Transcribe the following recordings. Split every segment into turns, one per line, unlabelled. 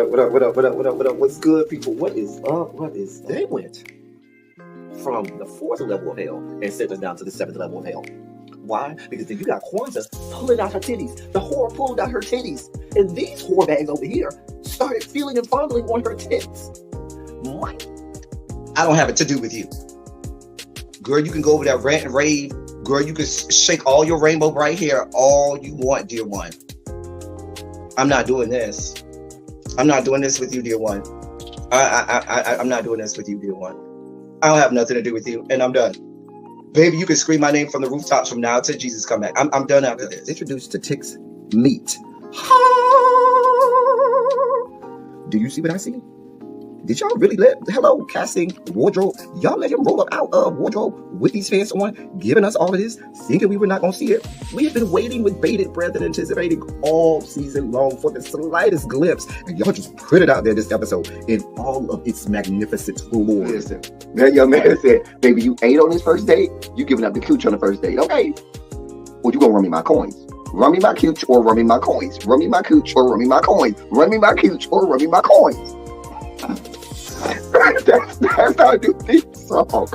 What's good, people? What is up? What is They went from the fourth level of hell and sent us down to the seventh level of hell. Why? Because then you got Kwanzaa pulling out her titties. The whore pulled out her titties. And these whore bags over here started feeling and fondling on her tits. What?
I don't have it to do with you. Girl, you can go over there, rant and rave. Girl, you can shake all your rainbow bright hair all you want, dear one. I'm not doing this. I'm not doing this with you, dear one. I'm not doing this with you, dear one. I don't have nothing to do with you, and I'm done. Baby, you can scream my name from the rooftops from now till Jesus come back. I'm done after this.
Introduced to Tick's Meat. Do you see what I see? Did y'all really hello, casting, wardrobe, y'all let him roll up out of wardrobe with these fans on, giving us all of this, thinking we were not going to see it? We have been waiting with bated breath and anticipating all season long for the slightest glimpse, and y'all just put it out there this episode in all of its magnificent glory.
Listen, that young man said, baby, you ate on this first date, you giving up the cooch on the first date, okay? Or you gonna run me my coins? Run me my cooch or run me my coins? Run me my cooch or run me my coins? Run me my cooch or run me my coins? That's our new theme song.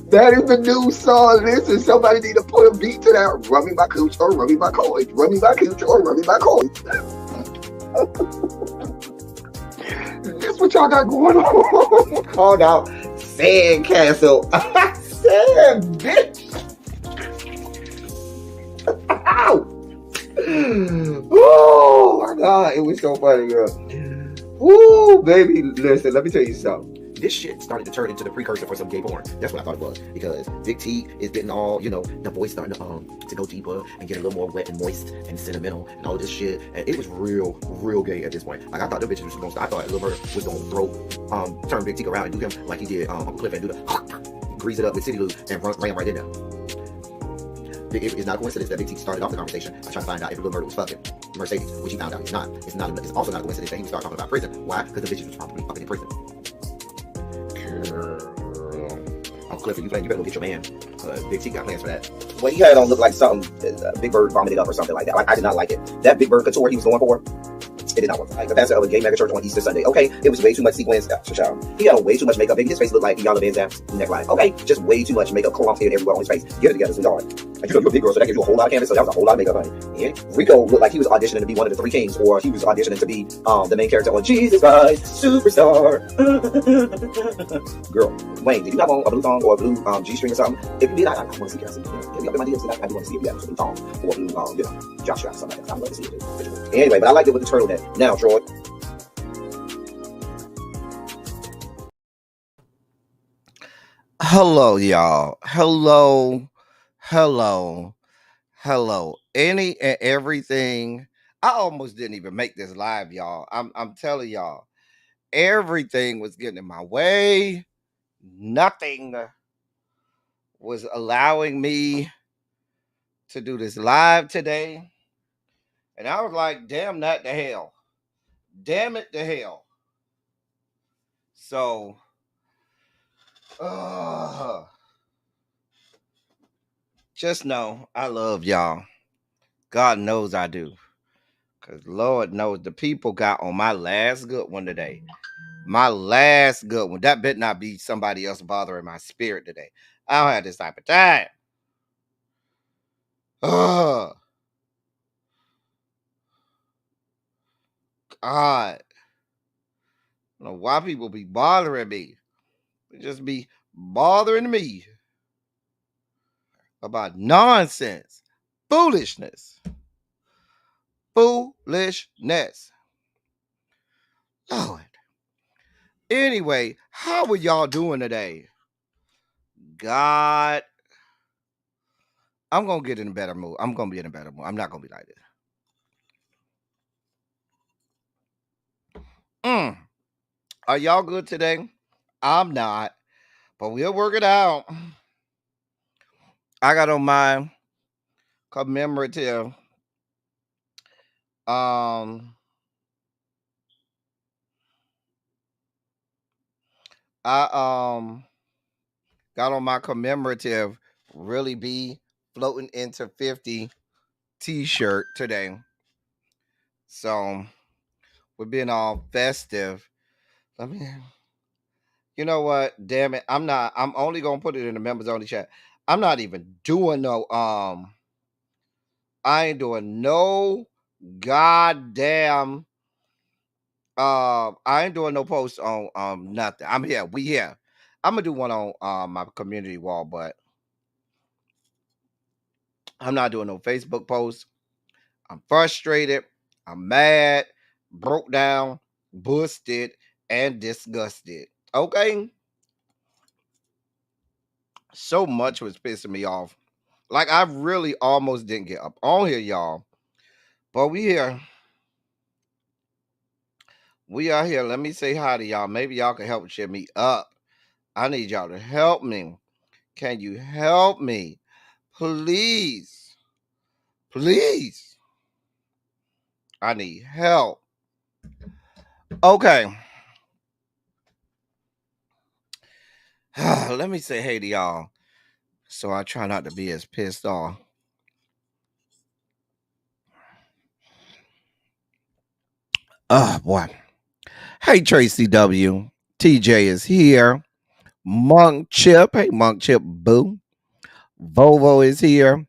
That is the new song. Listen, somebody need to put a beat to that. Run me my cooch or run me my coins. Run me my cooch or run me my coins. That's what y'all got going on.
Called out Sandcastle. Sand, bitch. Ow. Oh my God, it was so funny, girl. Woo, baby, listen, let me tell you something. This shit started to turn into the precursor for some gay porn. That's what I thought it was. Because Big T is getting all, the voice starting to go deeper and get a little more wet and moist and sentimental and all this shit. And it was real gay at this point. Like, I thought the bitches was gonna, I thought Lil Murder was gonna turn Big T around and do him like he did Uncle Cliff and do the grease it up with City Lou and ran right in there. It's not a coincidence that Big T started off the conversation by trying to find out if Lil Murder was fucking Mercedes, which he found out he's not. It's also not a coincidence that he started talking about prison. Why? Because the bitches was probably fucking in prison. Girl. Uncle Clifford, you better go get your man. Big T got plans for that. Well, he had on look like something Big Bird vomited up or something like that. Like, I did not like it. That Big Bird couture he was going for, it did not work. Like the pastor of a gay mega church on Easter Sunday. Okay, it was way too much sequins. He had on way too much makeup. Baby, his face looked like Iyanla Van Zandt neckline. Okay, just way too much makeup, clumped in everywhere on his face. Get it together, sweetheart. And you're a big girl, so that gives you a whole lot of canvas. So that was a whole lot of makeup, honey. Yeah. Rico looked like he was auditioning to be one of the three kings, or he was auditioning to be the main character on Jesus Christ Superstar. Girl, Wayne, did you have on a blue thong or a blue G-string or something? If you did, I want to see it. Hit me up in my DMs. I do want to see if you have a blue thong or a blue Joshua or something like that. I'd love to see it. Anyway, but I liked it with the turtleneck. Now, Troy.
Hello, y'all. Hello. Any and everything. I almost didn't even make this live, y'all. I'm telling y'all, everything was getting in my way. Nothing was allowing me to do this live today. And I was like, damn that to hell. Damn it to hell. So, just know I love y'all. God knows I do. Because Lord knows the people got on my last good one today. My last good one. That better not be somebody else bothering my spirit today. I don't have this type of time. God. I don't know why people be bothering me. They just be bothering me about nonsense. Foolishness. Lord. Anyway, how are y'all doing today? God. I'm going to get in a better mood. I'm going to be in a better mood. I'm not going to be like this. Are y'all good today? I'm not. But we'll work it out. I got on my commemorative got on my commemorative really be floating into 50 t-shirt today. So We're being all festive. Let me. You know what? Damn it! I'm not. I'm only gonna put it in the members only chat. I'm not even doing no. I ain't doing no goddamn. I ain't doing no posts on nothing. I'm here. We here. I'm gonna do one on my community wall, but I'm not doing no Facebook posts. I'm frustrated. I'm mad, broke down, busted, and disgusted. Okay. So much was pissing me off. Like I really almost didn't get up on here, y'all. But we here. We are here. Let me say hi to y'all. Maybe y'all can help cheer me up. I need y'all to help me. Can you help me? Please. Please. I need help. Okay. Let me say hey to y'all. So I try not to be as pissed off. Oh boy. Hey Tracy W. TJ is here. Monk Chip. Hey Monk Chip Boo. Volvo is here.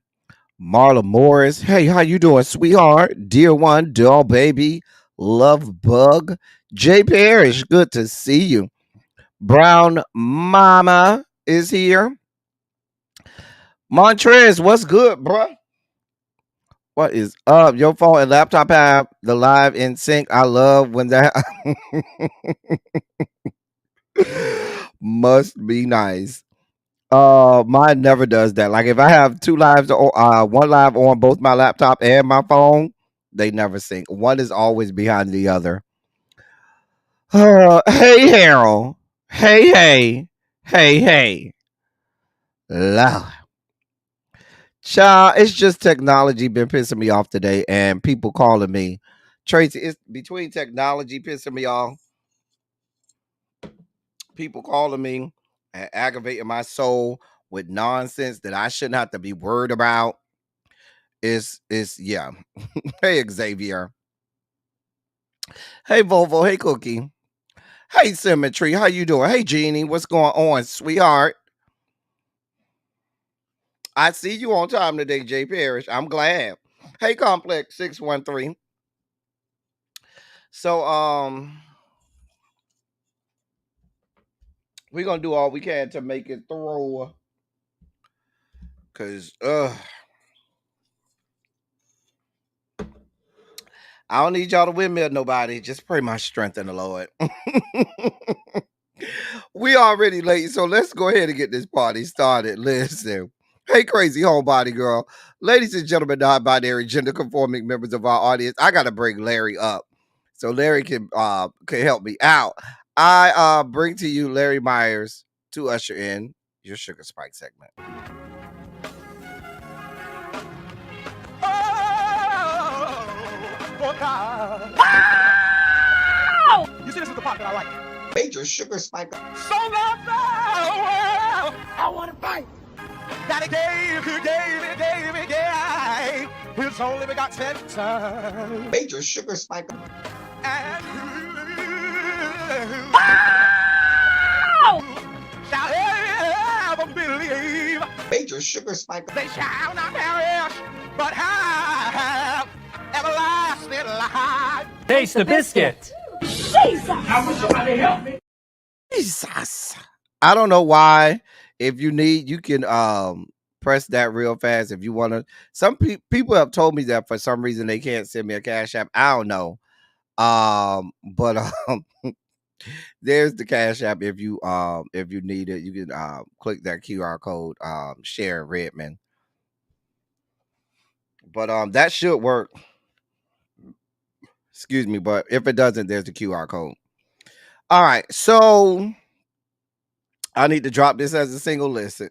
Marla Morris. Hey, how you doing, sweetheart? Dear one, doll baby, love bug. Jay Parrish, good to see you. Brown Mama is here. Montrez, what's good, bruh? What is up? Your phone and laptop have the live in sync. I love when that must be nice. Mine never does that. Like if I have two lives or one live on both my laptop and my phone, they never sync. One is always behind the other. Hey Harold. Hey. Lord. Child, it's just technology been pissing me off today and people calling me. Tracy, it's between technology pissing me off, people calling me and aggravating my soul with nonsense that I shouldn't have to be worried about. It's yeah. Hey Xavier. Hey Volvo. Hey Cookie. Hey Symmetry. How you doing? Hey Jeannie. What's going on, sweetheart? I see you on time today, Jay Parrish. I'm glad. Hey Complex 613. So we're gonna do all we can to make it through. Cause I don't need y'all to windmill nobody. Just pray my strength in the Lord. We already late, so let's go ahead and get this party started. Listen. Hey, crazy homebody girl. Ladies and gentlemen, non-binary, gender conforming members of our audience. I gotta bring Larry up. So Larry can help me out. I bring to you Larry Myers to usher in your Sugar Spike segment.
Oh, God. You see, this is the part that I like.
Major sugar spike.
So love the world. I want to fight. That he gave. His only begotten son.
Major sugar spike.
And shall ever believe.
Major sugar spike.
They shall not perish, but have everlasting life.
Taste the biscuit.
Jesus! I wish somebody help me.
Jesus. I don't know why. If you need, you can press that real fast if you want to. Some people have told me that for some reason they can't send me a cash app. I don't know. But there's the cash app if you need it. You can click that QR code, share Redmond. But that should work. Excuse me, but if it doesn't, there's the QR code. All right, so I need to drop this as a single listen.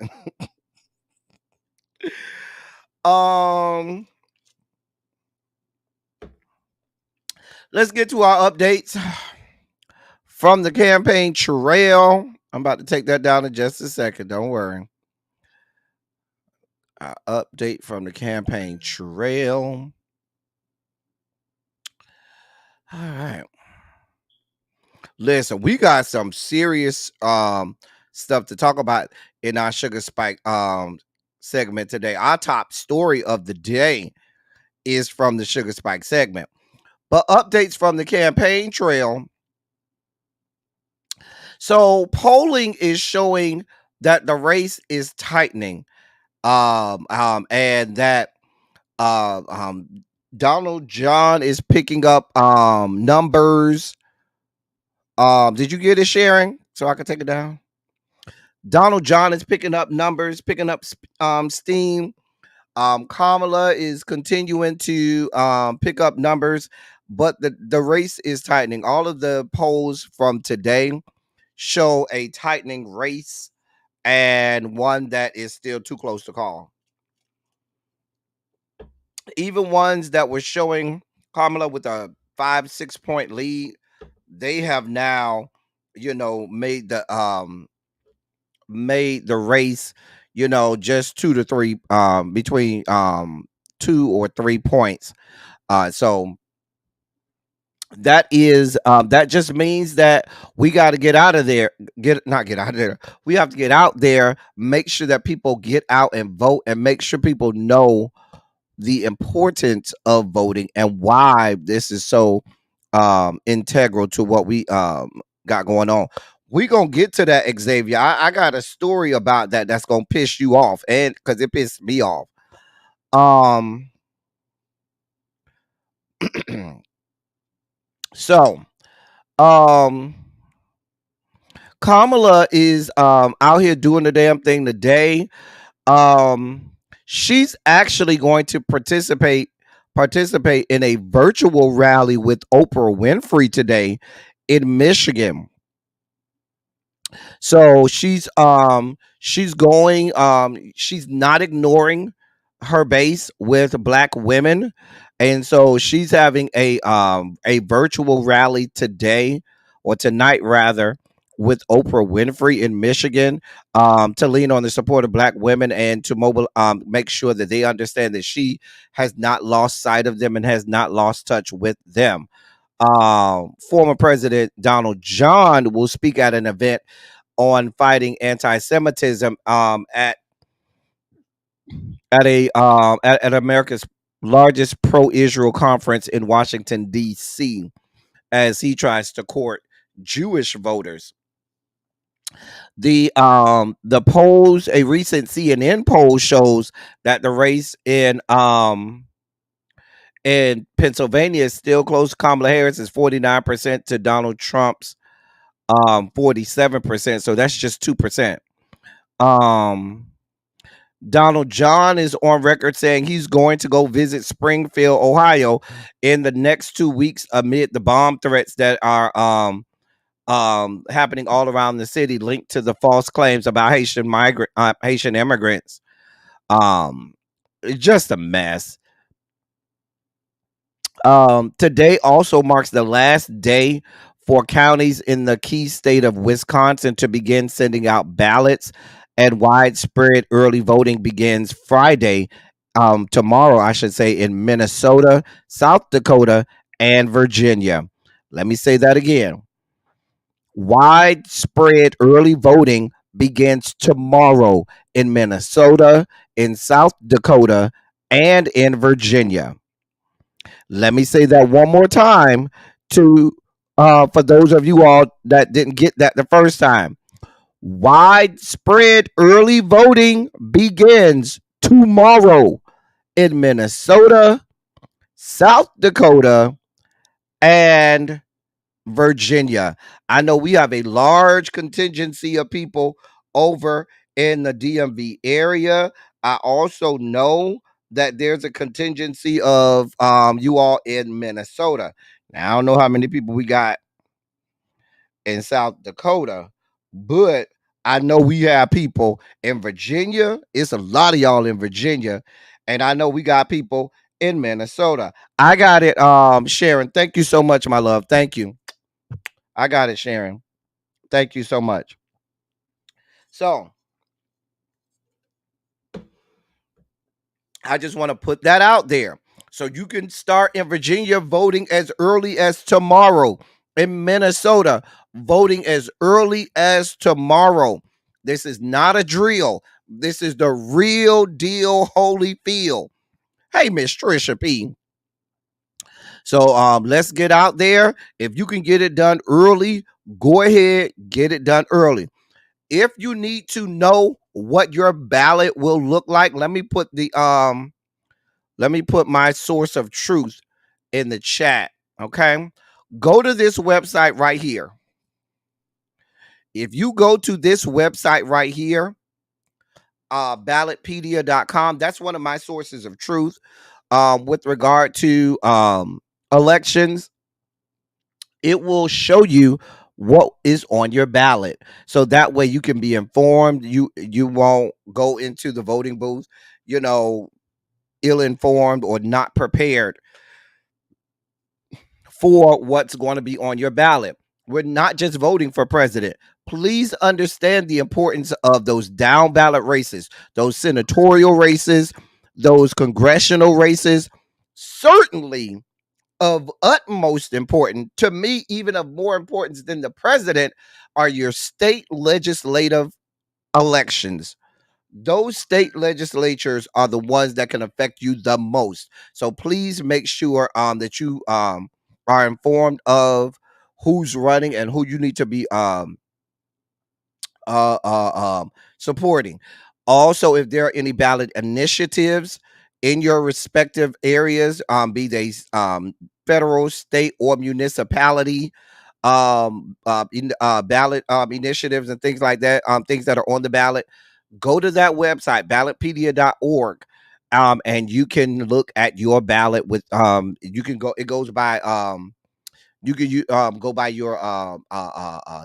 Let's get to our updates from the campaign trail. I'm about to take that down in just a second. Don't worry. Update from the campaign trail. All right. Listen, we got some serious stuff to talk about in our sugar spike segment today. Our top story of the day is from the sugar spike segment. But updates from the campaign trail. So polling is showing that the race is tightening. And that uh, um, Donald John is picking up numbers. Did you get it, sharing? So I can take it down. Donald John is picking up numbers, picking up steam. Kamala is continuing to pick up numbers, but the race is tightening. All of the polls from today show a tightening race and one that is still too close to call. Even ones that were showing Kamala with a 5-6 point lead, they have now, made the race, just 2 to 3 between 2 or 3 points. So that just means that we got to get out of there. Get out of there. We have to get out there, make sure that people get out and vote, and make sure people know the importance of voting and why this is so integral to what we got going on. We gonna get to that, Xavier. I got a story about that's gonna piss you off, and because it pissed me off. So Kamala is out here doing the damn thing today. She's actually going to participate in a virtual rally with Oprah Winfrey today in Michigan. So she's going she's not ignoring her base with black women, and so she's having a virtual rally today, or tonight rather, with Oprah Winfrey in Michigan, to lean on the support of black women and to make sure that they understand that she has not lost sight of them and has not lost touch with them. Former President Donald John will speak at an event on fighting anti-Semitism at America's largest pro-Israel conference in Washington D.C. as he tries to court Jewish voters. The polls, a recent CNN poll shows that the race in Pennsylvania is still close. Kamala Harris is 49% to Donald Trump's 47%. So that's just 2%. Donald John is on record saying he's going to go visit Springfield, Ohio in the next 2 weeks amid the bomb threats that are happening all around the city, linked to the false claims about Haitian immigrants. Just a mess. Today also marks the last day for counties in the key state of Wisconsin to begin sending out ballots, and widespread early voting begins Friday, tomorrow, I should say, in Minnesota, South Dakota, and Virginia. Let me say that again. Widespread early voting begins tomorrow in Minnesota, in South Dakota, and in Virginia. Let me say that one more time to for those of you all that didn't get that the first time. Widespread early voting begins tomorrow in Minnesota, South Dakota, and Virginia. I know we have a large contingency of people over in the DMV area. I also know that there's a contingency of you all in Minnesota. Now, I don't know how many people we got in South Dakota, but I know we have people in Virginia. It's a lot of y'all in Virginia, and I know we got people in Minnesota. I got it, Sharon. Thank you so much, my love. Thank you. I got it, Sharon. Thank you so much. So I just want to put that out there. So you can start in Virginia voting as early as tomorrow. in Minnesota, voting as early as tomorrow. This is not a drill. This is the real deal, Holyfield. Hey, Miss Trisha P. So let's get out there. If you can get it done early, go ahead, get it done early. If you need to know what your ballot will look like, let me put my source of truth in the chat. Okay. Go to this website right here. If you go to this website right here, ballotpedia.com, that's one of my sources of truth with regard to elections. It will show you what is on your ballot, so that way you can be informed. You won't go into the voting booth, ill-informed or not prepared for what's going to be on your ballot. We're not just voting for president. Please understand the importance of those down ballot races, those senatorial races, those congressional races. Certainly of utmost importance to me, even of more importance than the president, are your state legislative elections. Those state legislatures are the ones that can affect you the most. So please make sure that you are informed of who's running and who you need to be supporting. Also, if there are any ballot initiatives in your respective areas, be they federal, state, or municipality, ballot initiatives and things like that, things that are on the ballot, go to that website, ballotpedia.org. And you can look at your ballot with you can go, it goes by you can go by your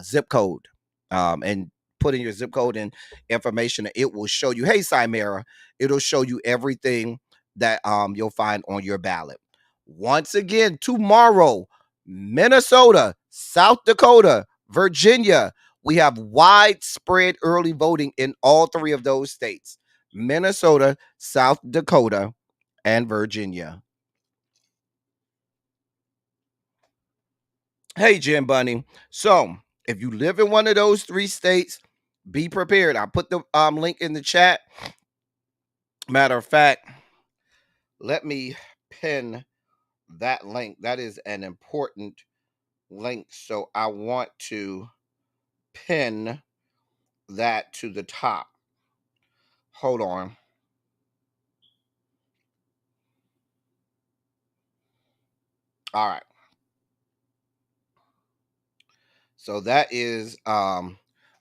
zip code and put in your zip code and information, and it will show you, hey Cymera, it'll show you everything that you'll find on your ballot. Once again, tomorrow, Minnesota, South Dakota, Virginia, we have widespread early voting in all three of those states: Minnesota, South Dakota, and Virginia. Hey, Jim Bunny. So, if you live in one of those three states, be prepared. I put the link in the chat. Matter of fact, let me pin that link. That is an important link. So, I want to pin that to the top. Hold on. All right. So that is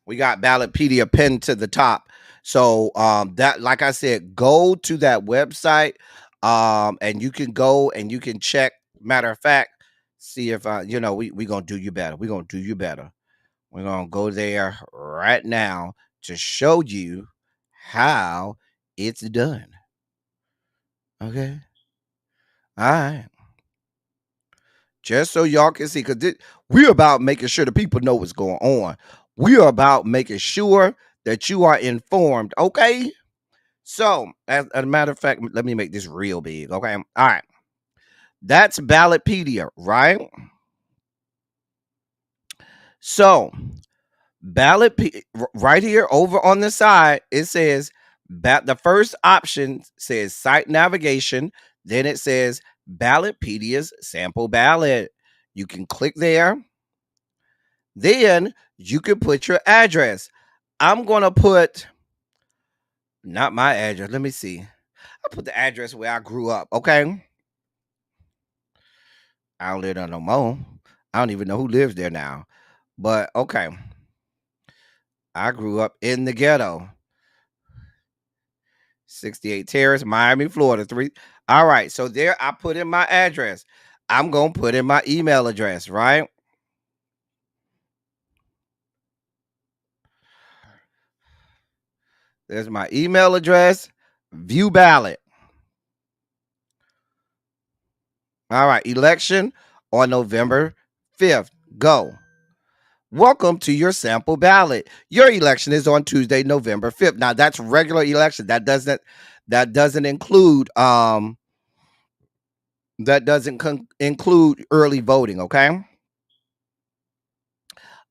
we got Ballotpedia pinned to the top. So that, like I said, go to that website and you can go and you can check. Matter of fact, see if we gonna do you better. We're gonna do you better. We're gonna go there right now to show you how it's done. Okay. All right. Just so y'all can see, because we're about making sure the people know what's going on. We are about making sure that you are informed, okay? So, as a matter of fact, let me make this real big, okay? All right. That's Ballotpedia, right? So, right here over on the side, it says, the first option says site navigation. Then it says Ballotpedia's sample ballot. You can click there. Then you can put your address. I'm going to put, not my address. Let me see. I put the address where I grew up. Okay. I don't live there no more. I don't even know who lives there now. But okay. I grew up in the ghetto. 68 Terrace, Miami, Florida. 3. All right. So there I put in my address. I'm going to put in my email address, right? There's my email address. View ballot. All right. Election on November 5th. Go. Welcome to your sample ballot. Your election is on Tuesday, November 5th. Now that's regular election. That doesn't include include early voting, okay?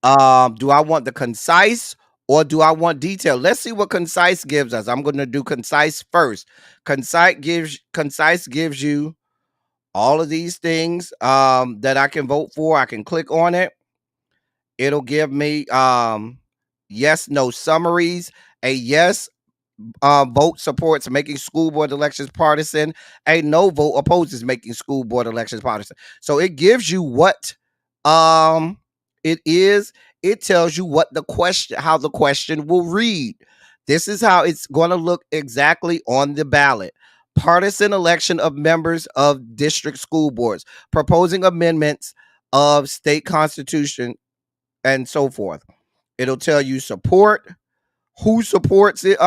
Do I want the concise or do I want detail? Let's see what concise gives us. I'm going to do concise first. Concise gives you all of these things that I can vote for. I can click on it. It'll give me yes, no summaries. A yes vote supports making school board elections partisan. A no vote opposes making school board elections partisan. So it gives you what it is. It tells you what the question, how the question will read. This is how it's going to look exactly on the ballot. Partisan election of members of district school boards, proposing amendments of state constitution, and so forth. It'll tell you support, who supports it,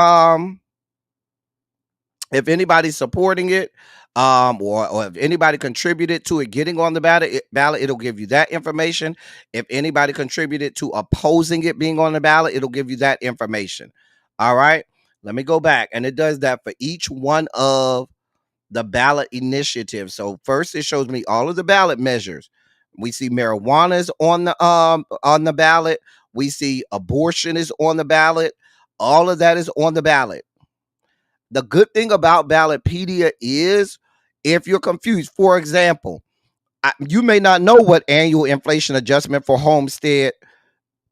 if anybody's supporting it, or if anybody contributed to it getting on the ballot, it'll give you that information. If anybody contributed to opposing it being on the ballot, it'll give you that information. All right, let me go back, and it does that for each one of the ballot initiatives. So first, it shows me all of the ballot measures. We see marijuana is on the ballot. We see abortion is on the ballot. All of that is on the ballot. The good thing about Ballotpedia is if you're confused, for example, you may not know what annual inflation adjustment for homestead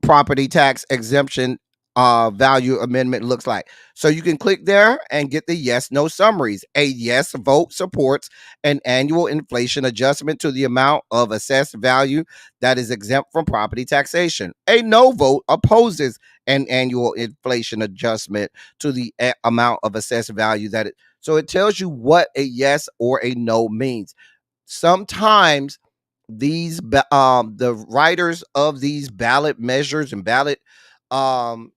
property tax exemption value amendment looks like. So you can click there and get the yes, no summaries. A yes vote supports an annual inflation adjustment to the amount of assessed value that is exempt from property taxation. A no vote opposes an annual inflation adjustment to the amount of assessed value that it. So it tells you what a yes or a no means. Sometimes the writers of these ballot measures and ballot um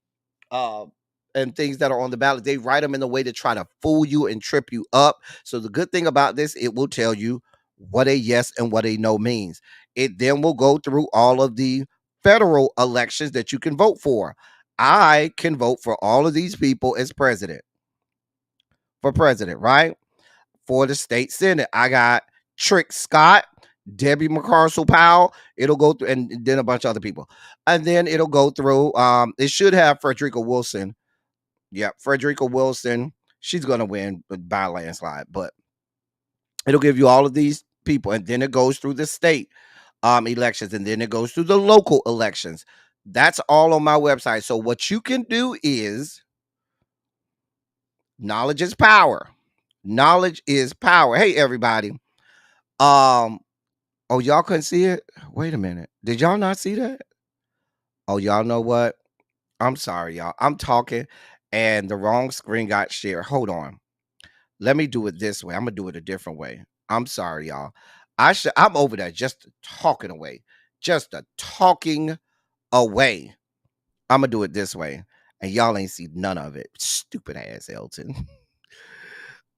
and things that are on the ballot, they write them in a way to try to fool you and trip you up. So the good thing about this, it will tell you what a yes and what a no means. It then will go through all of the federal elections that you can vote for. I can vote for all of these people as president, right? For the state senate, I got Trick Scott, Debbie McCarcel Powell. It'll go through, and then a bunch of other people, and then it'll go through. It should have Frederica Wilson. Yeah, Frederica Wilson. She's gonna win by a landslide, but it'll give you all of these people, and then it goes through the state elections, and then it goes through the local elections. That's all on my website. So what you can do is knowledge is power. Knowledge is power. Hey, everybody. Oh, y'all couldn't see it? Wait a minute. Did y'all not see that? Oh, y'all know what? I'm sorry, y'all. I'm talking and the wrong screen got shared. Hold on. Let me do it this way. I'm gonna do it a different way. I'm sorry, y'all. I'm over there just talking away. Just a talking away. I'm gonna do it this way. And y'all ain't see none of it. Stupid ass Elton.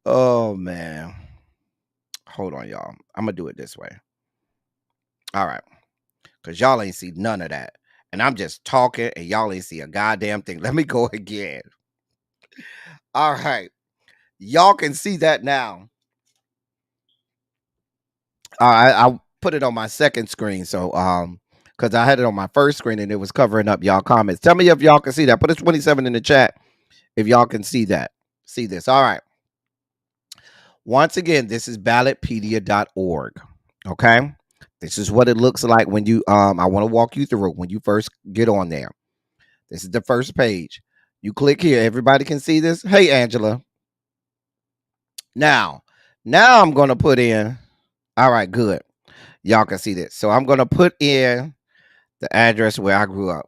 Oh man. Hold on, y'all. I'm gonna do it this way. All right. Because y'all ain't see none of that. And I'm just talking and y'all ain't see a goddamn thing. Let me go again. All right. Y'all can see that now. I put it on my second screen. So, because I had it on my first screen and it was covering up y'all comments. Tell me if y'all can see that. Put a 27 in the chat if y'all can see that. See this. All right. Once again, this is ballotpedia.org. Okay. This is what it looks like when you I want to walk you through it when you first get on there. This is the first page. You click here. Everybody can see this. Hey, Angela. Now I'm going to put in. All right, good. Y'all can see this. So I'm going to put in the address where I grew up.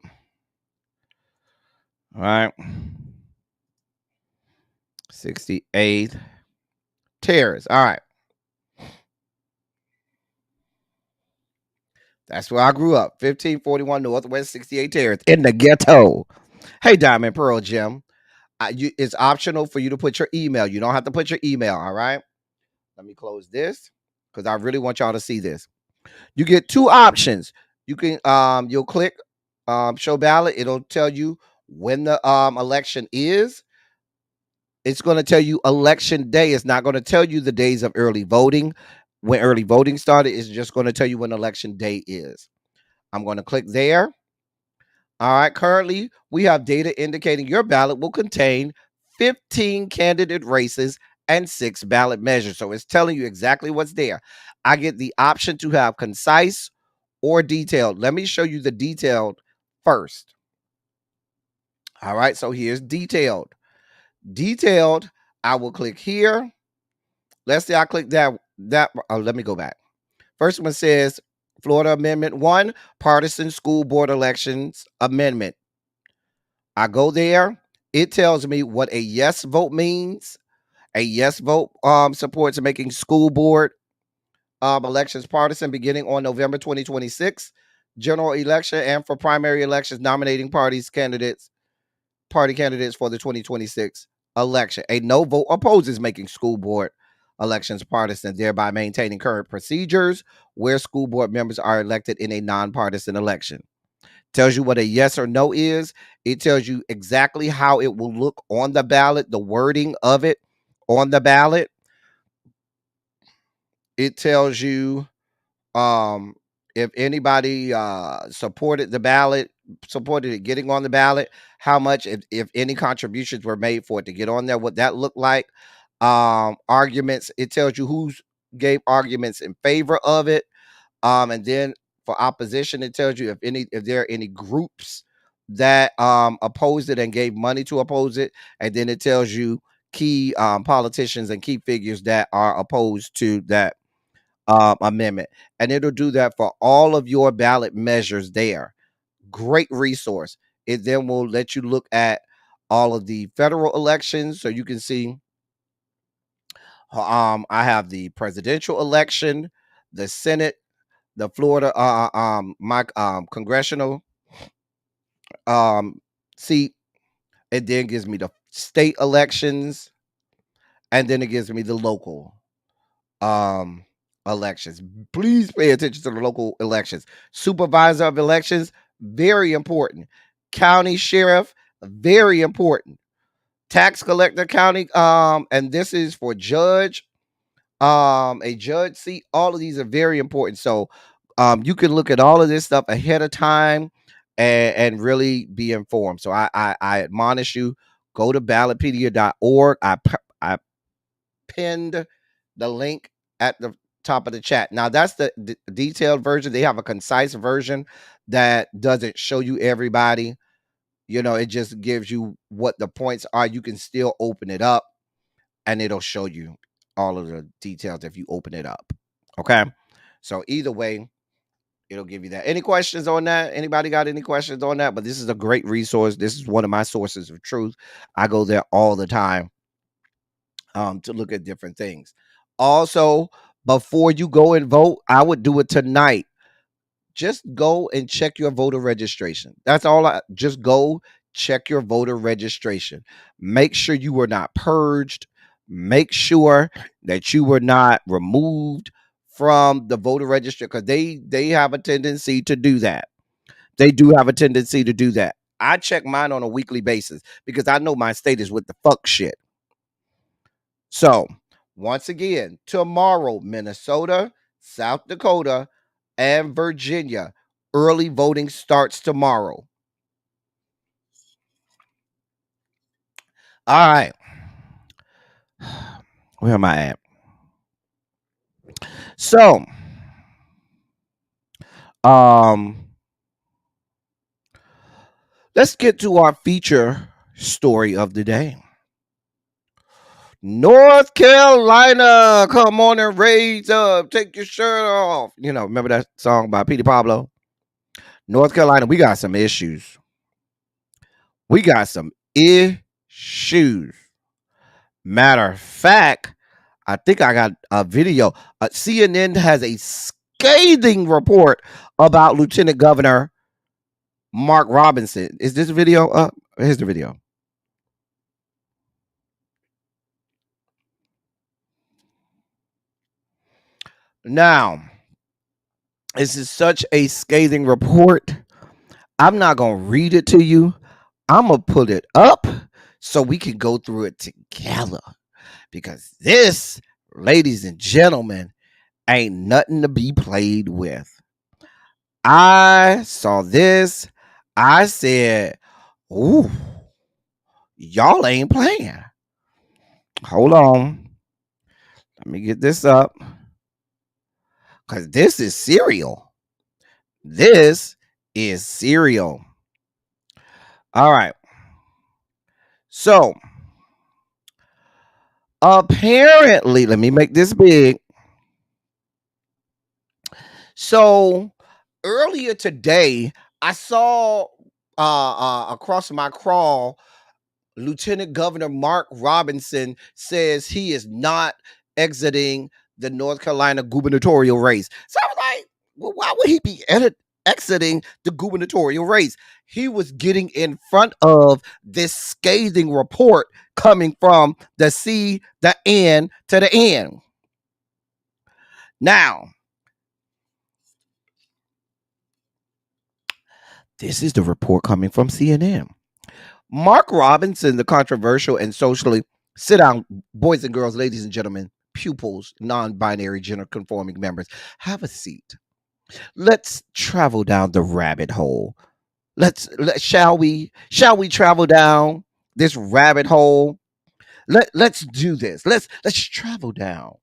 All right. 68th Terrace. All right. That's where I grew up. 1541 Northwest 68 Terrace in the ghetto. Hey, Diamond Pearl Jim. It's optional for you to put your email. You don't have to put your email. All right. Let me close this because I really want y'all to see this. You get two options. You can you'll click show ballot. It'll tell you when the election is. It's going to tell you election day. It's not going to tell you the days of early voting. When early voting started, it's just going to tell you when election day is. I'm going to click there. All right. Currently, we have data indicating your ballot will contain 15 candidate races and 6 ballot measures. So it's telling you exactly what's there. I get the option to have concise or detailed. Let me show you the detailed first. All right. So here's detailed. Detailed, I will click here. Let's say I click that. Let me go back. First one says Florida Amendment 1, Partisan School Board Elections Amendment. I go there. It tells me what a yes vote means. A yes vote supports making school board elections partisan beginning on November 2026. General election and for primary elections nominating party candidates for the 2026 election. A no vote opposes making school board elections partisan, thereby maintaining current procedures where school board members are elected in a nonpartisan election. Tells you what a yes or no is. It tells you exactly how it will look on the ballot, the wording of it on the ballot. It tells you if anybody supported the ballot, supported it getting on the ballot, how much, if any contributions were made for it to get on there, what that looked like. Arguments, it tells you who's gave arguments in favor of it. And then for opposition, it tells you if there are any groups that opposed it and gave money to oppose it. And then it tells you key politicians and key figures that are opposed to that amendment. And it'll do that for all of your ballot measures there. Great resource. It then will let you look at all of the federal elections so you can see. I have the presidential election, the Senate, the Florida my congressional seat. It then gives me the state elections, and then it gives me the local elections. Please pay attention to the local elections. Supervisor of elections, very important. County sheriff, very important. Tax collector, county, and this is for judge, a judge seat. All of these are very important. So you can look at all of this stuff ahead of time and really be informed. So I admonish you, go to ballotpedia.org. I pinned the link at the top of the chat. Now that's the detailed version. They have a concise version that doesn't show you everybody. You know, it just gives you what the points are. You can still open it up and it'll show you all of the details if you open it up. Okay. So either way, it'll give you that. Any questions on that? Anybody got any questions on that? But this is a great resource. This is one of my sources of truth. I go there all the time to look at different things. Also, before you go and vote, I would do it tonight. Just go and check your voter registration. That's all. Just go check your voter registration. Make sure you were not purged. Make sure that you were not removed from the voter registry, because they have a tendency to do that. They do have a tendency to do that. I check mine on a weekly basis because I know my state is with the fuck shit. So, once again, tomorrow, Minnesota, South Dakota, and Virginia, early voting starts tomorrow. All right. Where am I at? So, let's get to our feature story of the day. North Carolina, come on and raise up, take your shirt off. You know, remember that song by Petey Pablo? North Carolina, we got some issues. We got some issues. Matter of fact, I think I got a video. CNN has a scathing report about Lieutenant Governor Mark Robinson. Is this video up? Here's the video. Now, this is such a scathing report. I'm not going to read it to you. I'm going to put it up so we can go through it together. Because this, ladies and gentlemen, ain't nothing to be played with. I saw this. I said, ooh, y'all ain't playing. Hold on. Let me get this up. Because this is serial. This is serial. All right. So, apparently, let me make this big. So, earlier today, I saw across my crawl, Lieutenant Governor Mark Robinson says he is not exiting the North Carolina gubernatorial race. So I was like, well, why would he be exiting the gubernatorial race? He was getting in front of this scathing report coming from the C, the N to the N. Now, this is the report coming from CNN. Mark Robinson, the controversial and socially sit down, boys and girls, ladies and gentlemen, pupils, non-binary gender conforming members, have a seat. Let's travel down the rabbit hole. Shall we travel down this rabbit hole? Let's do this. Let's travel down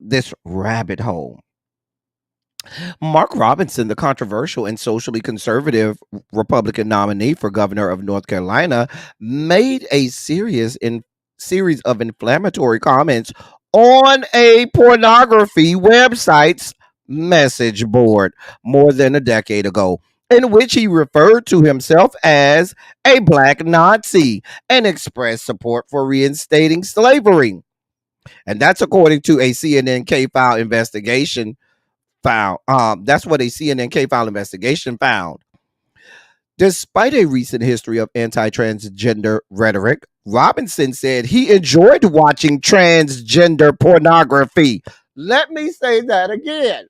this rabbit hole. Mark Robinson, the controversial and socially conservative Republican nominee for governor of North Carolina, made a series of inflammatory comments on a pornography website's message board more than a decade ago, in which he referred to himself as a black Nazi and expressed support for reinstating slavery. And that's according to a CNN K-File investigation found. That's what a CNN K-File investigation found. Despite a recent history of anti-transgender rhetoric, Robinson said he enjoyed watching transgender pornography. Let me say that again.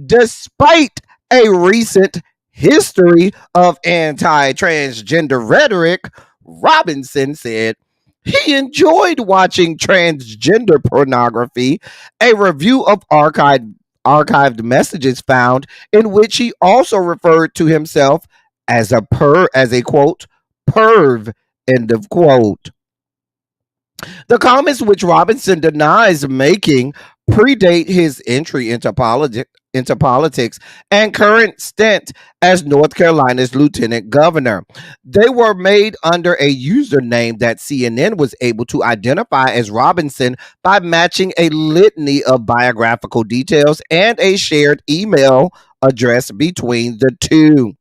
Despite a recent history of anti-transgender rhetoric, Robinson said he enjoyed watching transgender pornography. A review of archived messages found in which he also referred to himself as a quote perv, end of quote. The comments, which Robinson denies making, predate his entry into politics and current stint as North Carolina's lieutenant governor. They were made under a username that CNN was able to identify as Robinson by matching a litany of biographical details and a shared email address between the two.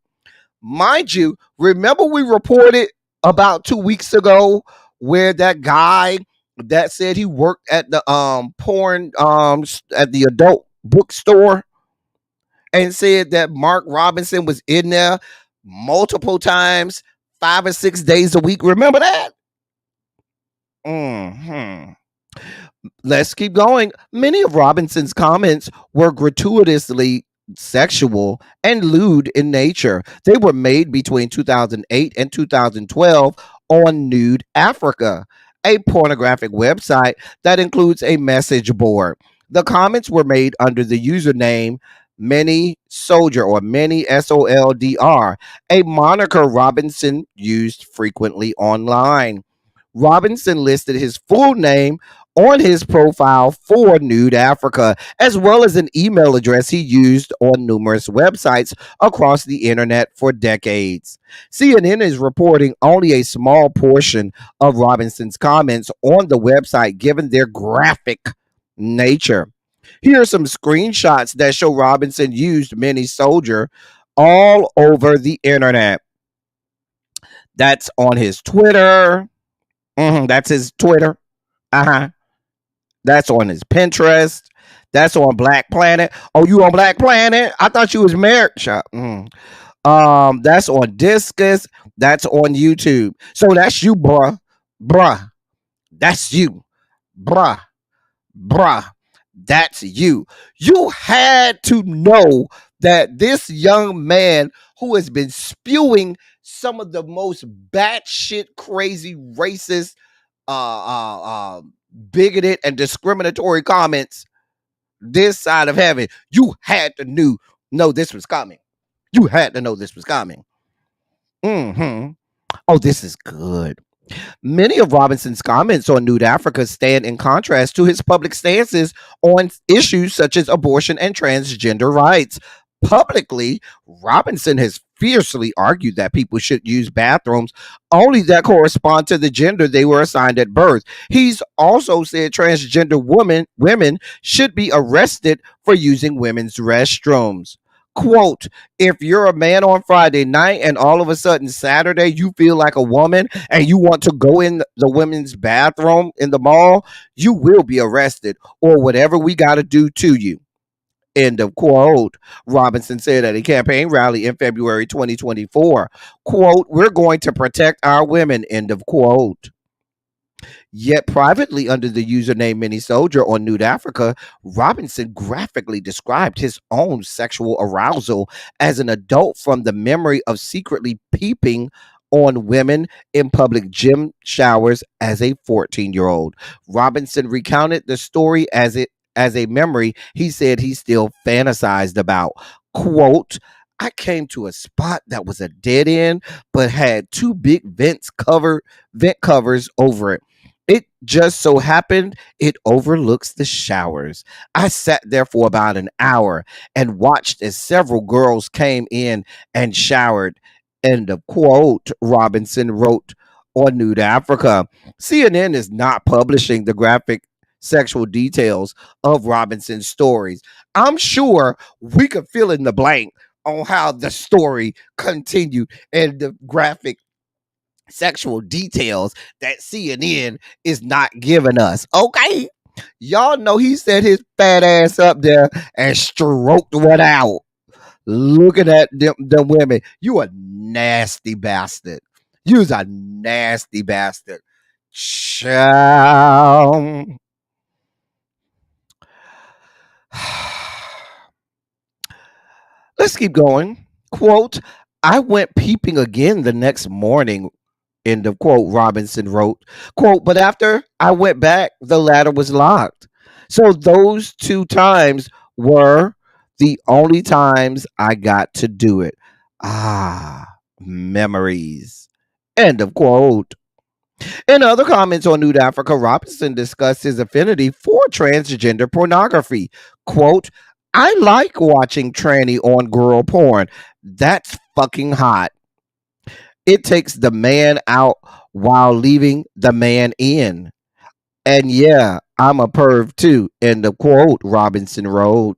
Mind you, remember we reported about 2 weeks ago where that guy that said he worked at the porn at the adult bookstore and said that Mark Robinson was in there multiple times, 5 or 6 days a week. Remember that? Let's keep going. Many of Robinson's comments were gratuitously sexual and lewd in nature. They were made between 2008 and 2012 on Nude Africa, a pornographic website that includes a message board. The comments were made under the username Many Soldier, or Many SOLDR, a moniker Robinson used frequently online. Robinson listed his full name on his profile for Nude Africa, as well as an email address he used on numerous websites across the internet for decades. CNN is reporting only a small portion of Robinson's comments on the website, given their graphic nature. Here are some screenshots that show Robinson used Many Soldier all over the internet. That's on his Twitter. That's his Twitter. That's on his Pinterest. That's on Black Planet. Oh, you on Black Planet? I thought you was married. That's on Discus. That's on YouTube. So that's you, bruh. Bruh. That's you. Bruh. Bruh. That's you. You had to know that this young man who has been spewing some of the most batshit crazy racist bigoted and discriminatory comments this side of heaven, you had to know this was coming. You had to know this was coming. Hmm. Oh, this is good. Many of Robinson's comments on Nude Africa stand in contrast to his public stances on issues such as abortion and transgender rights. Publicly, Robinson has fiercely argued that people should use bathrooms only that correspond to the gender they were assigned at birth. He's also said transgender women should be arrested for using women's restrooms. Quote, if you're a man on Friday night and all of a sudden Saturday you feel like a woman and you want to go in the women's bathroom in the mall, you will be arrested or whatever we got to do to you. End of quote. Robinson said at a campaign rally in February 2024, quote, we're going to protect our women, end of quote. Yet privately under the username Mini Soldier on Nude Africa, Robinson graphically described his own sexual arousal as an adult from the memory of secretly peeping on women in public gym showers as a 14-year-old. Robinson recounted the story as a memory he said he still fantasized about. Quote, I came to a spot that was a dead end, but had two big vent covers over it. It just so happened it overlooks the showers. I sat there for about an hour and watched as several girls came in and showered. End of quote, Robinson wrote on Nude Africa. CNN is not publishing the graphic sexual details of Robinson's stories. I'm sure we could fill in the blank on how the story continued and the graphic sexual details that CNN is not giving us. Okay. Y'all know he set his fat ass up there and stroked one out. Looking at them women. You a nasty bastard. You's a nasty bastard. Child. Let's keep going. Quote, I went peeping again the next morning. End of quote, Robinson wrote. Quote, but after I went back, the ladder was locked. So those two times were the only times I got to do it. Ah, memories. End of quote. In other comments on Nude Africa, Robinson discussed his affinity for transgender pornography. Quote, I like watching tranny on girl porn. That's fucking hot. It takes the man out while leaving the man in. And yeah, I'm a perv too. End of quote, Robinson wrote.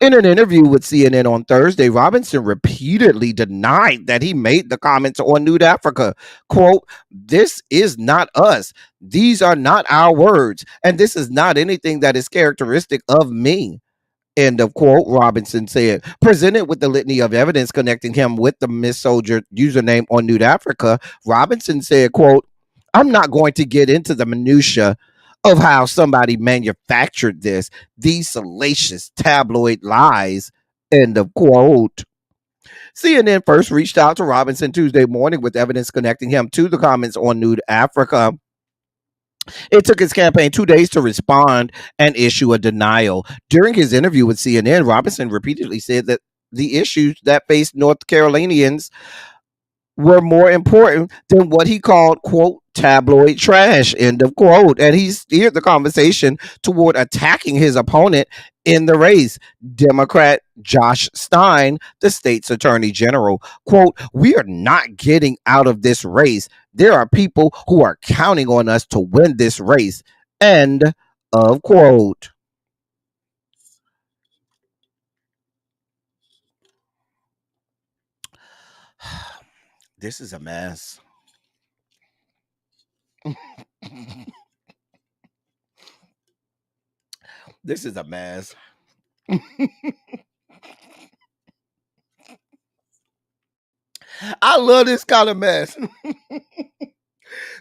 In an interview with CNN on Thursday, Robinson repeatedly denied that he made the comments on Nude Africa. Quote, this is not us. These are not our words. And this is not anything that is characteristic of me. End of quote, Robinson said. Presented with the litany of evidence connecting him with the Miss Soldier username on Nude Africa, Robinson said, quote, I'm not going to get into the minutia of how somebody manufactured these salacious tabloid lies. End of quote. CNN first reached out to Robinson Tuesday morning with evidence connecting him to the comments on Nude Africa. It took his campaign 2 days to respond and issue a denial. During his interview with CNN, Robinson repeatedly said that the issues that faced North Carolinians were more important than what he called, quote, tabloid trash, end of quote. And he steered the conversation toward attacking his opponent in the race, Democrat Josh Stein, the state's attorney general. Quote, we are not getting out of this race. There are people who are counting on us to win this race, end of quote. This is a mess. This is a mess. I love this kind of mess.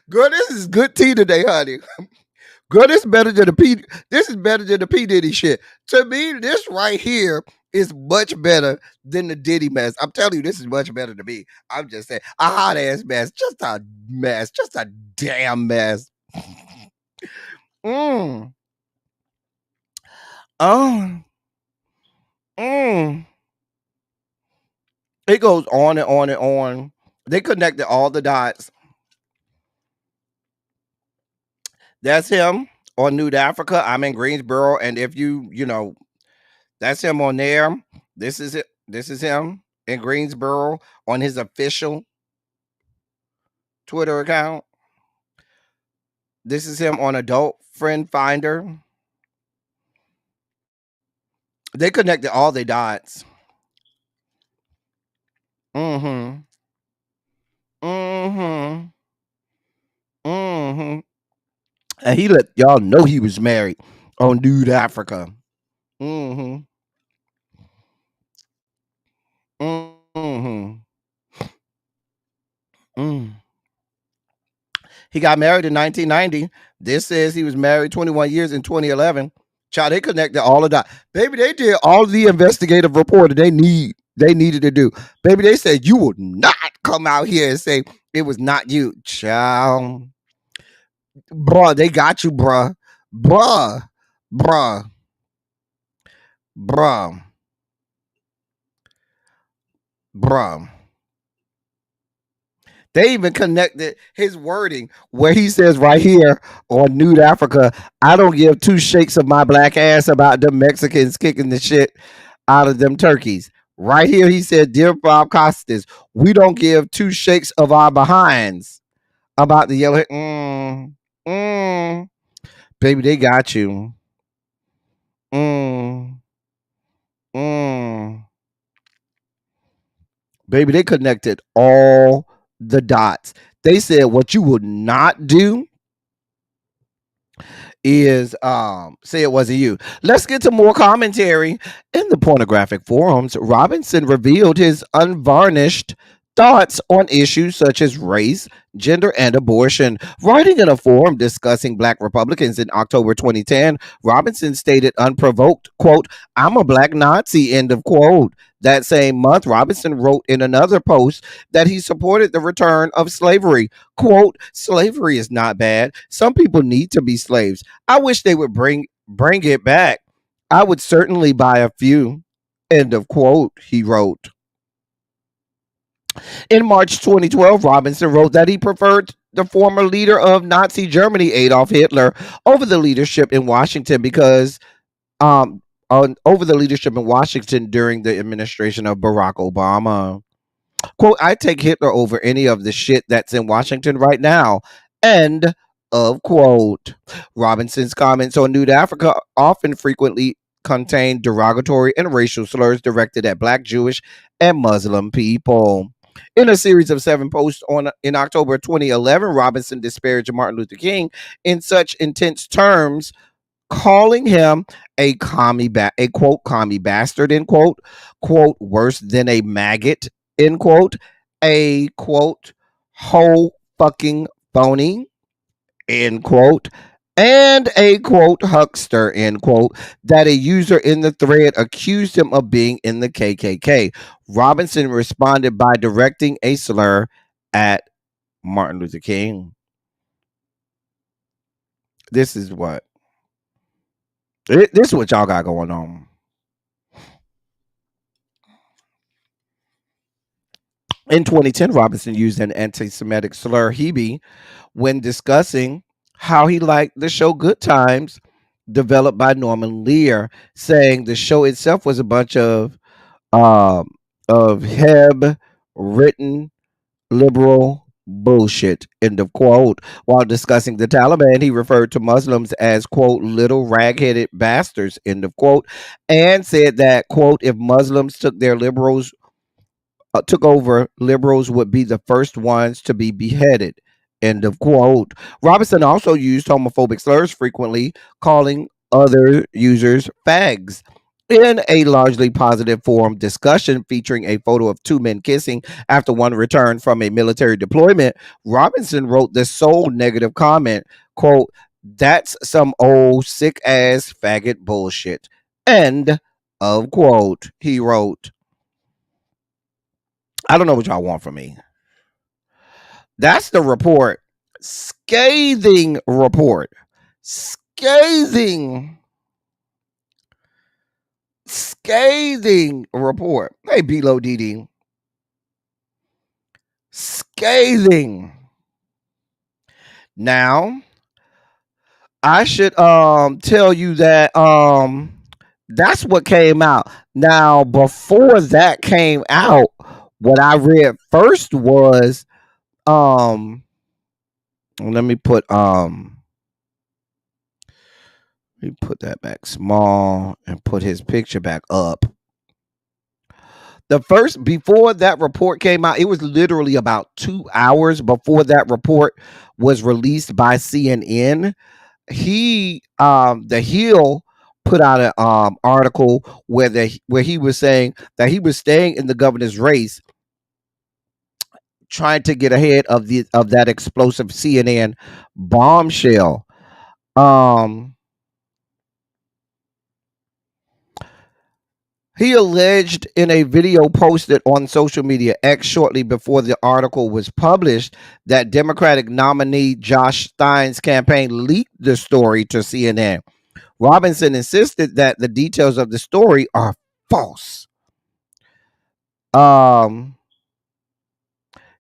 Girl, this is good tea today, honey. Girl, this is better than the P. This is better than the P Diddy shit. To me, this right here is much better than the Diddy mess. I'm telling you, this is much better to me. I'm just saying, a hot ass mess, just a mess, just a damn mess. Mm. Oh. Mm. It goes on and on and on. They connected all the dots. That's him on New Africa. I'm in Greensboro, and if you know, that's him on there. This is it. This is him in Greensboro on his official Twitter account. This is him on Adult Friend Finder. They connected all the dots. Mm-hmm. Mm-hmm. Mm-hmm. And he let y'all know he was married on Nude Africa. Mm-hmm. Mm-hmm. Mm. He got married in 1990. This says he was married 21 years in 2011. Child, they connected all of that. Baby, they did all the investigative reporting they needed to do. Baby, they said you would not come out here and say it was not you. Child. Bruh, they got you, bruh. Bruh. Bruh. Bruh. Bruh. They even connected his wording where he says right here on Nude Africa, I don't give two shakes of my black ass about them Mexicans kicking the shit out of them turkeys. Right here, he said, Dear Bob Costas, we don't give two shakes of our behinds about the yellow. Baby, they got you. Mm, mm. Baby, they connected all the dots. They said what you would not do is say it wasn't you. Let's get to more commentary. In the pornographic forums, Robinson revealed his unvarnished thoughts on issues such as race, gender, and abortion. Writing in a forum discussing Black Republicans in October 2010, Robinson stated unprovoked, quote, I'm a black Nazi, end of quote. That same month, Robinson wrote in another post that he supported the return of slavery. Quote, slavery is not bad. Some people need to be slaves. I wish they would bring it back. I would certainly buy a few. End of quote, he wrote. In March 2012, Robinson wrote that he preferred the former leader of Nazi Germany, Adolf Hitler, over the leadership in Washington over the leadership in Washington during the administration of Barack Obama. Quote, I take Hitler over any of the shit that's in Washington right now. End of quote. Robinson's comments on Nude Africa often frequently contain derogatory and racial slurs directed at Black, Jewish, and Muslim people. In a series of 7 posts in October 2011, Robinson disparaged Martin Luther King in such intense terms, calling him a a quote commie bastard, end quote worse than a maggot, end quote, a quote whole fucking phony, end quote, and a quote huckster, end quote, that a user in the thread accused him of being in the KKK. Robinson responded by directing a slur at Martin Luther King. This is what y'all got going on. In 2010, Robinson used an anti-Semitic slur, Hebe, when discussing how he liked the show Good Times, developed by Norman Lear, saying the show itself was a bunch um, of Heb written liberal bullshit, end of quote. While discussing the Taliban, he referred to Muslims as, quote, little rag-headed bastards, end of quote, and said that, quote, if Muslims took over, liberals would be the first ones to be beheaded. End of quote. Robinson also used homophobic slurs frequently, calling other users fags. In a largely positive forum discussion featuring a photo of 2 men kissing after one returned from a military deployment, Robinson wrote the sole negative comment, quote, that's some old sick ass faggot bullshit. End of quote, he wrote. I don't know what y'all want from me. That's the report. Scathing report. Scathing report. Hey, Below Diddy. Scathing. Now, I should tell you that that's what came out. Now, before that came out, what I read first was um let me put let me put that back small and put his picture back up. The first before that report came out, it was literally about 2 hours before that report was released by CNN. The Hill put out an article where he was saying that he was staying in the governor's race, trying to get ahead of that explosive CNN bombshell. Um, He alleged in a video posted on social media X shortly before the article was published that Democratic nominee Josh Stein's campaign leaked the story to CNN. Robinson insisted that the details of the story are false. Um,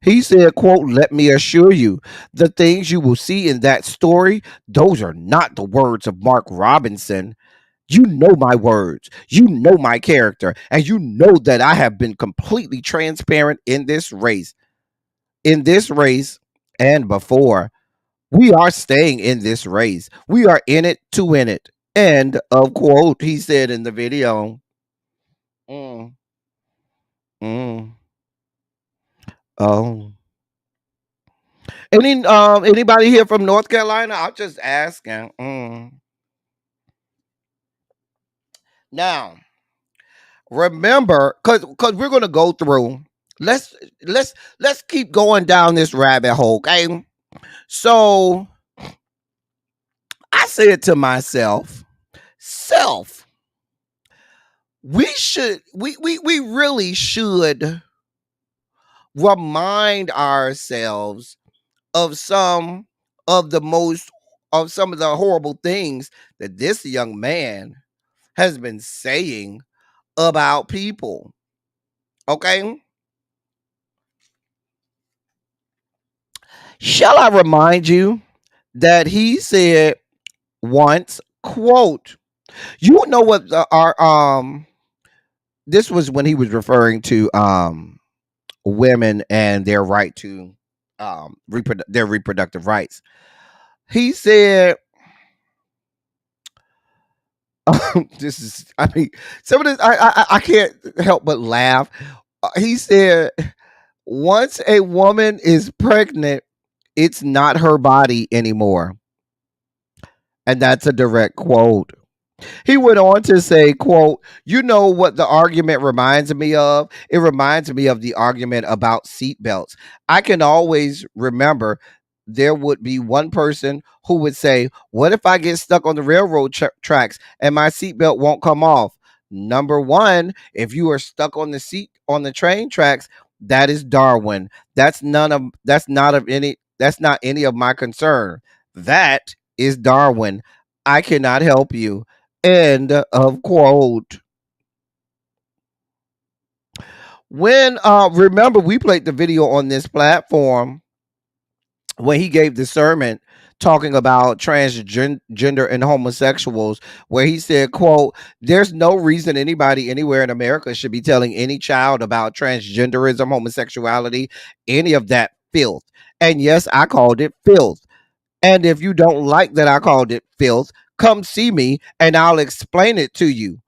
he said, quote, "Let me assure you, the things you will see in that story, those are not the words of Mark Robinson. You know my words, you know my character, and you know that I have been completely transparent in this race. In this race and before, we are staying in this race. We are in it to win it." End of quote, he said in the video. Mm, mm, oh. Anybody here from North Carolina? I'm just asking. Now, remember, cause we're gonna go through. Let's let's keep going down this rabbit hole, okay? So I said to myself, self, we really should remind ourselves of some of the horrible things that this young man has been saying about people. Okay? Shall I remind you that he said once, quote, you know what our this was when he was referring to women and their right to their reproductive rights. He said this is, I mean, some of this I can't help but laugh. He said once a woman is pregnant, it's not her body anymore. And that's a direct quote. He went on to say, quote, you know what the argument reminds me of? It reminds me of the argument about seatbelts. I can always remember there would be one person who would say, what if I get stuck on the railroad tracks and my seatbelt won't come off? Number one, if you are stuck on the seat on the train tracks, that is Darwin. That's not any of my concern. That is Darwin. I cannot help you. End of quote. When remember we played the video on this platform when he gave the sermon talking about transgender and homosexuals, where he said, quote, there's no reason anybody anywhere in America should be telling any child about transgenderism, homosexuality, any of that filth. And yes, I called it filth. And if you don't like that I called it filth, come see me and I'll explain it to you.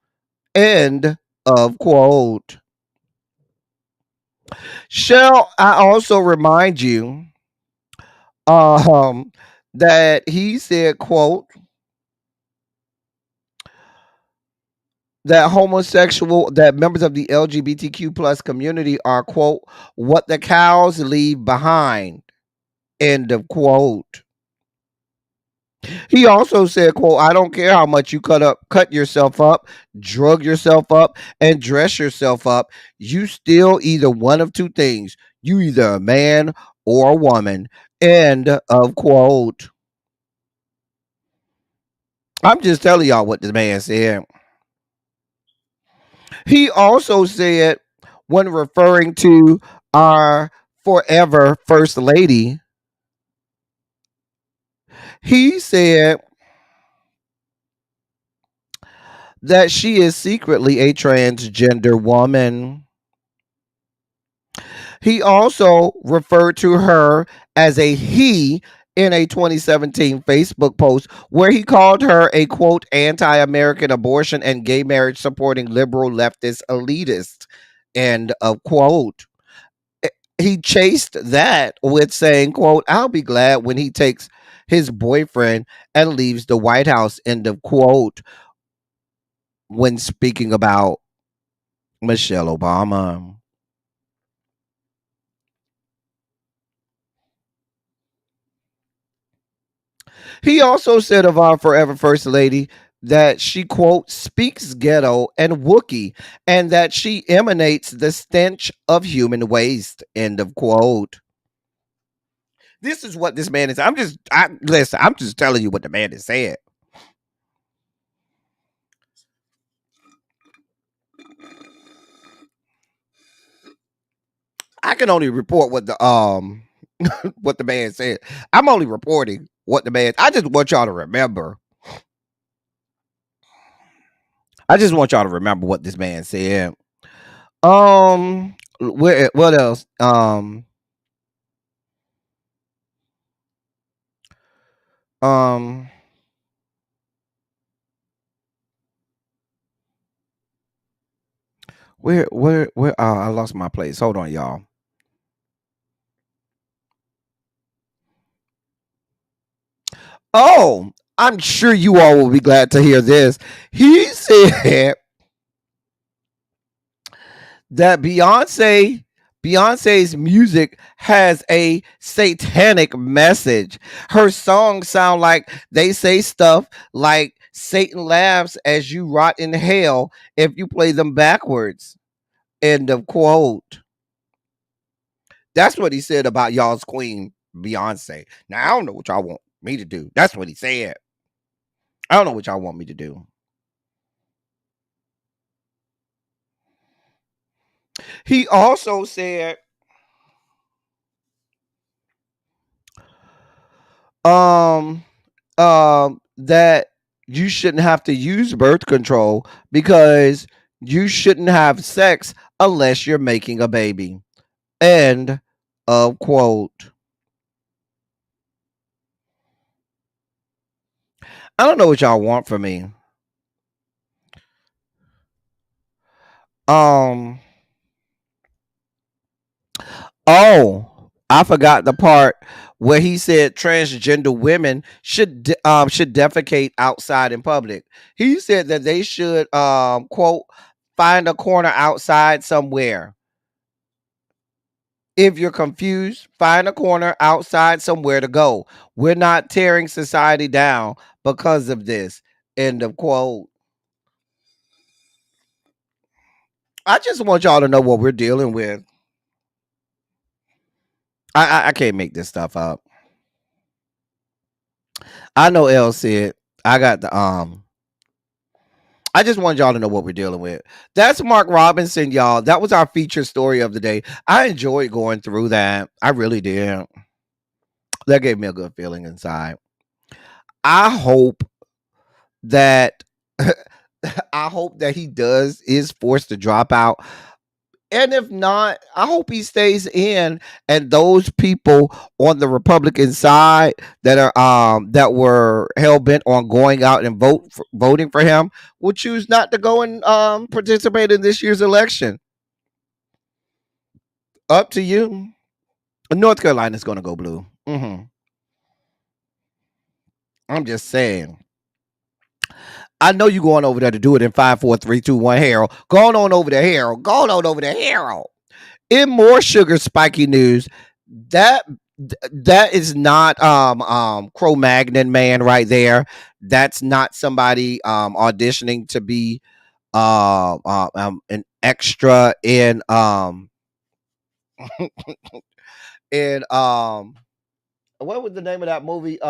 End of quote. Shall I also remind you um that he said, quote, that members of the LGBTQ plus community are, quote, what the cows leave behind. End of quote. He also said, quote, I don't care how much you cut yourself up, drug yourself up, and dress yourself up. You still either one of two things. You either a man or a woman. End of quote. I'm just telling y'all what this man said. He also said, when referring to our forever first lady, he said that she is secretly a transgender woman. He also referred to her as a he in a 2017 Facebook post where he called her a quote anti-American abortion and gay marriage supporting liberal leftist elitist, end of quote. He chased that with saying, quote, I'll be glad when he takes his boyfriend and leaves the White House, end of quote, when speaking about Michelle Obama. He also said of our forever first lady that she, quote, speaks ghetto and Wookiee and that she emanates the stench of human waste, end of quote. This is what this man is. Listen, I'm just telling you what the man has said. I can only report what the what the man said. I'm only reporting what the man. I just want y'all to remember. I just want y'all to remember what this man said. What else? Um, where? I lost my place. Hold on, y'all. Oh, I'm sure you all will be glad to hear this. He said that Beyonce's music has a satanic message. Her songs sound like they say stuff like Satan laughs as you rot in hell if you play them backwards. End of quote. That's what he said about y'all's queen, Beyonce. Now, I don't know what y'all want me to do. That's what he said. I don't know what y'all want me to do. He also said um that you shouldn't have to use birth control because you shouldn't have sex unless you're making a baby. End of quote. I don't know what y'all want from me. Um oh, I forgot the part where he said transgender women should defecate outside in public. He said that they should quote find a corner outside somewhere. If you're confused, find a corner outside somewhere to go. We're not tearing society down because of this. End of quote. I just want y'all to know what we're dealing with. I can't make this stuff up. I know L said I got the I just want y'all to know what we're dealing with. That's Mark Robinson, y'all. That was our feature story of the day. I enjoyed going through that. I really did. That gave me a good feeling inside. I hope that I hope that he is forced to drop out. And if not, I hope he stays in and those people on the Republican side that were hell bent on going out and voting for him will choose not to go and participate in this year's election. Up to you. North Carolina's going to go blue. I'm just saying. I know you going over there to do it in 5, 4, 3, 2, 1. Harold, going on over there, Harold. Going on over there, Harold. In more sugar spiky news, that that is not Cro-Magnon man right there. That's not somebody auditioning to be an extra in what was the name of that movie?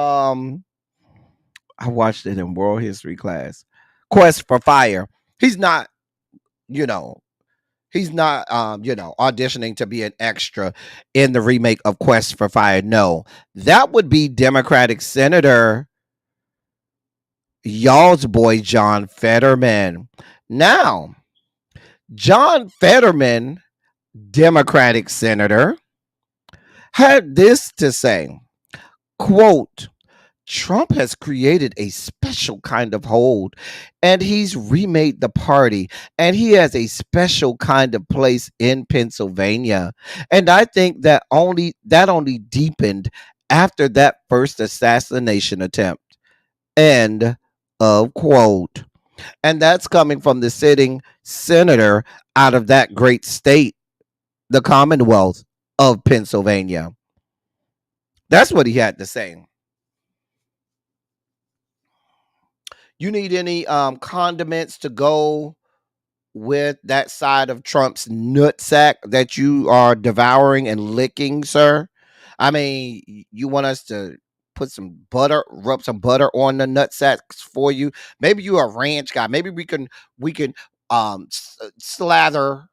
I watched it in world history class. Quest for Fire. He's not, you know, He's not, auditioning to be an extra in the remake of Quest for Fire. No, that would be Democratic Senator y'all's boy John Fetterman. Now, John Fetterman, Democratic Senator, had this to say, quote, Trump has created a special kind of hold and he's remade the party and he has a special kind of place in Pennsylvania. And I think that only deepened after that first assassination attempt. End of quote. And that's coming from the sitting senator out of that great state, the Commonwealth of Pennsylvania. That's what he had to say. You need any condiments to go with that side of Trump's nutsack that you are devouring and licking, sir? I mean, you want us to put some butter, rub some butter on the nutsacks for you? Maybe you're a ranch guy. Maybe we can slather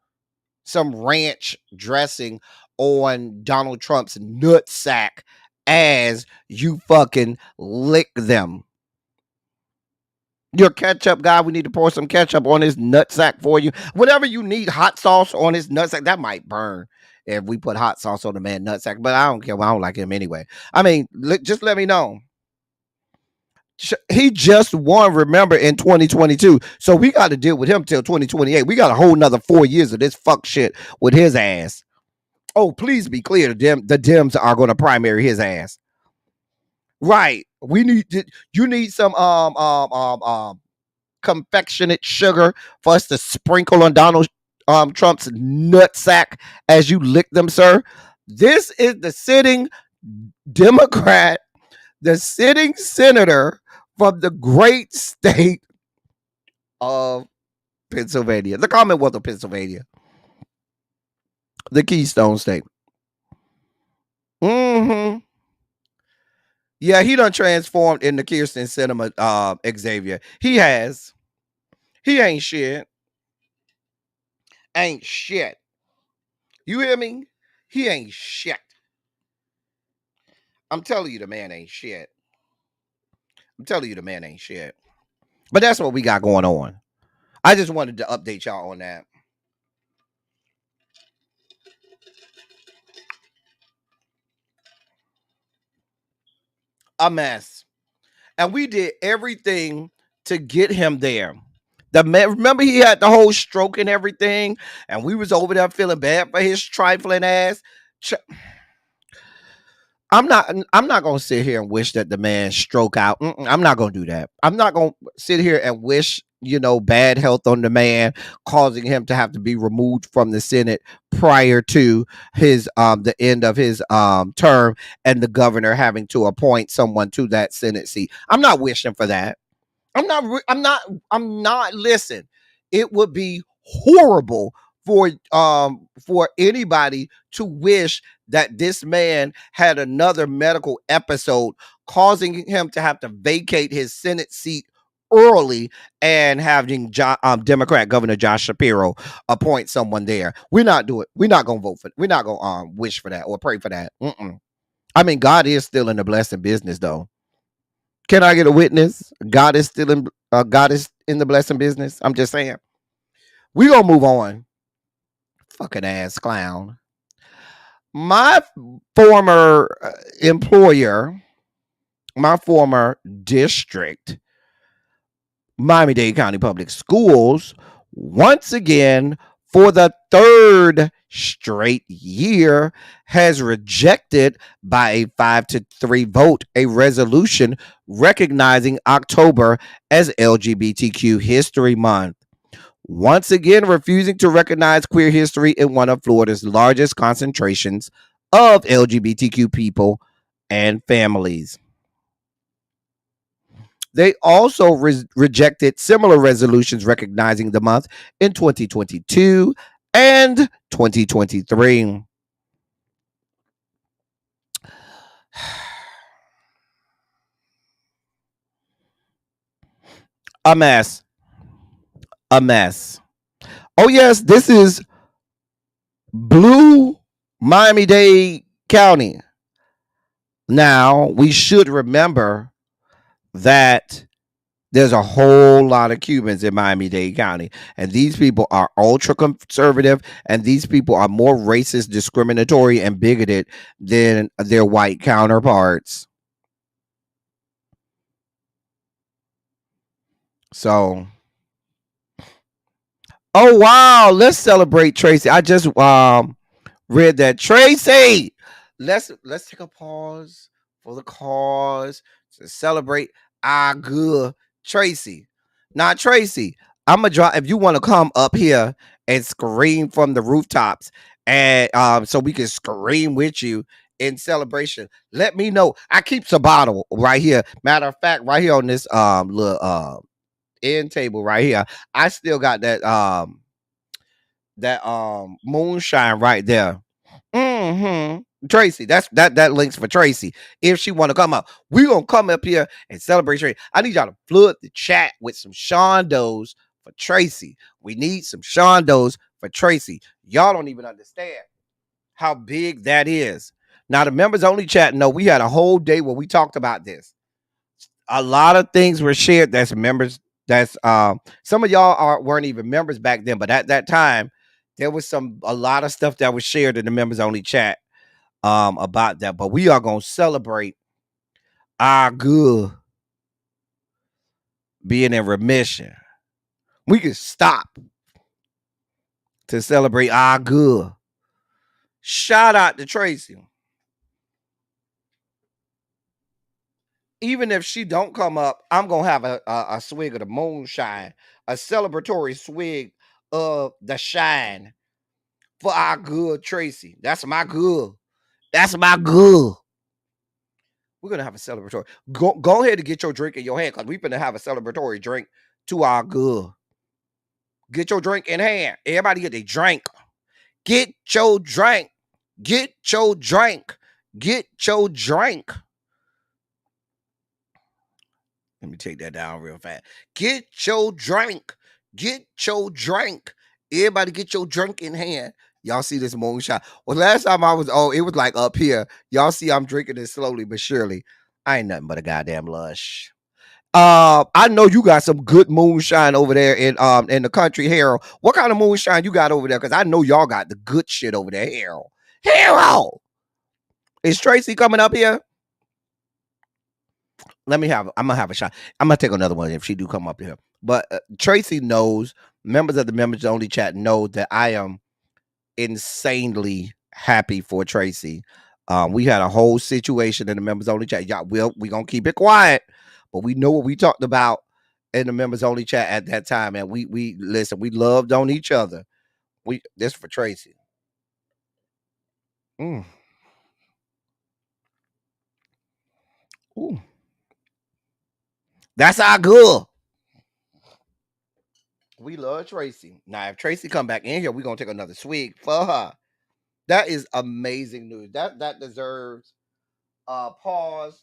some ranch dressing on Donald Trump's nutsack as you fucking lick them. You're a ketchup guy. We need to pour some ketchup on his nutsack for you. Whatever you need, hot sauce on his nutsack. That might burn if we put hot sauce on the man nutsack, but I don't care. I don't like him anyway. I mean, just let me know. He just won, remember, in 2022. So we got to deal with him till 2028. We got a whole nother 4 years of this fuck shit with his ass. Oh, please be clear. The Dems are going to primary his ass. Right. You need some confectionate sugar for us to sprinkle on Donald Trump's nutsack as you lick them, sir. This is the sitting Democrat, the sitting senator from the great state of Pennsylvania, the Commonwealth of Pennsylvania, the Keystone State. Mm-hmm. Yeah, he done transformed into Kirsten Cinema, Xavier. He has. He ain't shit. Ain't shit. You hear me? He ain't shit. I'm telling you, the man ain't shit. I'm telling you, the man ain't shit. But that's what we got going on. I just wanted to update y'all on that. A mess. And we did everything to get him there. The man, remember he had the whole stroke and everything, and we was over there feeling bad for his trifling ass. I'm not gonna sit here and wish that the man stroke out. I'm not gonna do that. I'm not gonna sit here and wish bad health on the man, causing him to have to be removed from the Senate prior to his the end of his term, and the governor having to appoint someone to that Senate seat. I'm not wishing for that. I'm not. Listen, it would be horrible for anybody to wish that this man had another medical episode causing him to have to vacate his Senate seat early and having Democrat Governor Josh Shapiro appoint someone there. We're not doing. We're not gonna vote for it. We're not gonna wish for that or pray for that. I mean, God is still in the blessing business, though. Can I get a witness? God is still in. God is in the blessing business. I'm just saying. We gonna move on. Fucking ass clown. My former employer, my former district, Miami-Dade County Public Schools, once again, for the third straight year, has rejected by a 5-3 vote a resolution recognizing October as LGBTQ History Month. Once again, refusing to recognize queer history in one of Florida's largest concentrations of LGBTQ people and families. They also rejected similar resolutions recognizing the month in 2022 and 2023. A mess. A mess. Oh, yes, this is Blue Miami-Dade County. Now, we should remember that there's a whole lot of Cubans in Miami-Dade County, and these people are ultra conservative, and these people are more racist, discriminatory, and bigoted than their white counterparts. So, oh wow, let's celebrate Tracy. I just read that. Tracy, let's take a pause for the cause to celebrate our good Tracy. Now, Tracy, I'm gonna draw if you want to come up here and scream from the rooftops, and so we can scream with you in celebration. Let me know. I keeps a bottle right here. Matter of fact, right here on this little end table right here, I still got that moonshine right there. Tracy, that links for Tracy. If she want to come up, we gonna come up here and celebrate Tracy. I need y'all to flood the chat with some Shondos for Tracy. We need some Shondos for Tracy. Y'all don't even understand how big that is. Now the members only chat know we had a whole day where we talked about this. A lot of things were shared that's members. That's some of y'all weren't even members back then, but at that time there was a lot of stuff that was shared in the members only chat about that. But we are gonna celebrate our good being in remission. We can stop to celebrate our good. Shout out to Tracy. Even if she don't come up, I'm gonna have a swig of the moonshine, a celebratory swig of the shine for our good Tracy. That's my good. That's my good. We're gonna have a celebratory. Go ahead and get your drink in your hand, because we're gonna have a celebratory drink to our good. Get your drink in hand. Everybody get their drink. Get your drink. Get your drink. Get your drink. Let me take that down real fast. Get your drink. Get your drink. Everybody get your drink in hand. Y'all see this moonshine? Well, last time I was, it was like up here. Y'all see I'm drinking it slowly but surely. I ain't nothing but a goddamn lush. I know you got some good moonshine over there in the country, Harold. What kind of moonshine you got over there? Because I know y'all got the good shit over there, Harold. Harold! Is Tracy coming up here? I'm gonna have a shot. I'm gonna take another one if she do come up here. But Tracy knows, members of the members only chat know that I am insanely happy for Tracy. We had a whole situation in the members only chat. Y'all, we gonna keep it quiet, but we know what we talked about in the members only chat at that time, and we listen. We loved on each other. This for Tracy. Ooh. That's our good. We love Tracy. Now, if Tracy come back in here, we're gonna take another swig for her. That is amazing news. That deserves a pause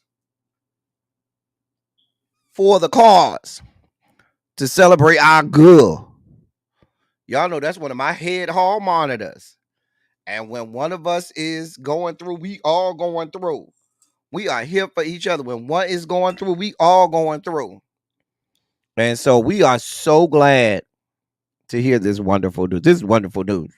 for the cause to celebrate our good. Y'all know that's one of my head hall monitors. And when one of us is going through, we all going through. We are here for each other. When one is going through, we all going through. And so we are so glad to hear this wonderful news. This is wonderful news.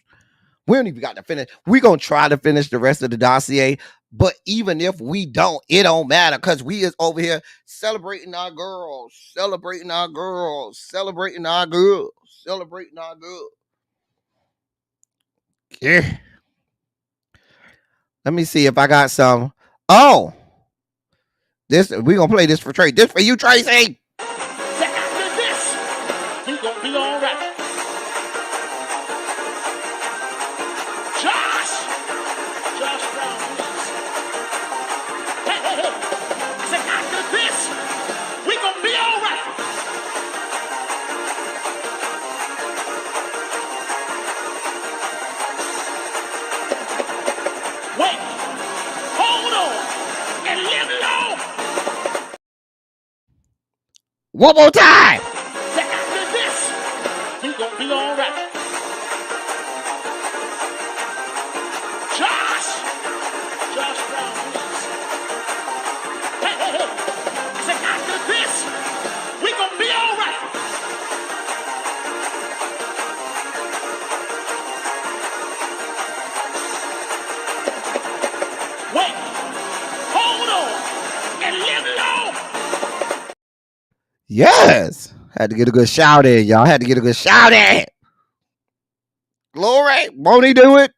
We don't even got to finish. We're going to try to finish the rest of the dossier. But even if we don't, it don't matter, because we is over here celebrating our girls, celebrating our girls, celebrating our girls, celebrating our girls. Yeah. Let me see if I got some. Oh, this we're gonna play this for Tracy. This for you, Tracy.
After this, we gonna be all right. Josh Brown. Hey. Say after this, we gonna be all right. Wait, hold on, and live long.
One more time.
Say after this, we gonna be all right.
Yes. Had to get a good shout in, y'all. Had to get a good shout in. Glory. Won't he do it?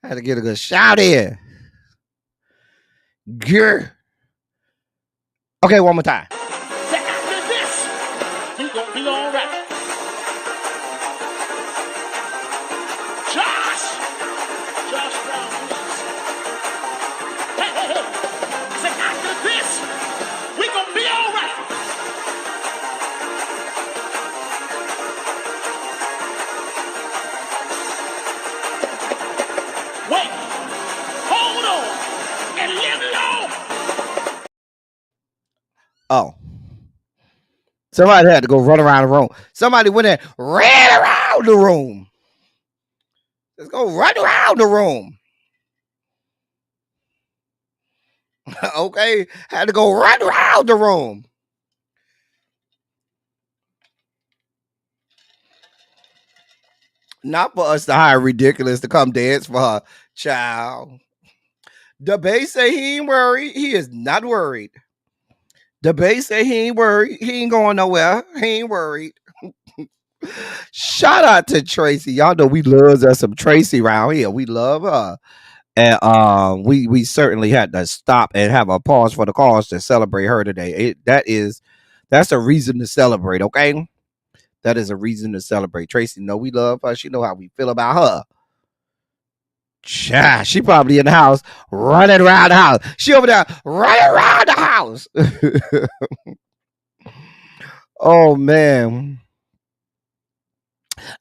Had to get a good shout in. Grr. Okay, one more time.
After this, we gonna be all right. Josh Brown. Hey. Say after this, we gonna be all right. Wait, hold on, and live long.
Oh. Somebody had to go run around the room. Somebody went in, ran around the room. Let's go run around the room. Okay? Had to go run around the room. Not for us to hire Ridiculous to come dance for her. Child. The Bay say he ain't worried. He is not worried. The Bay say he ain't worried. He ain't going nowhere. He ain't worried. Shout out to Tracy. Y'all know we love us some Tracy around here. We love her. And we certainly had to stop and have a pause for the cause to celebrate her today. That's a reason to celebrate, okay? That is a reason to celebrate. Tracy, know we love her. She know how we feel about her. She probably in the house running around the house. She over there running around the house. Oh man.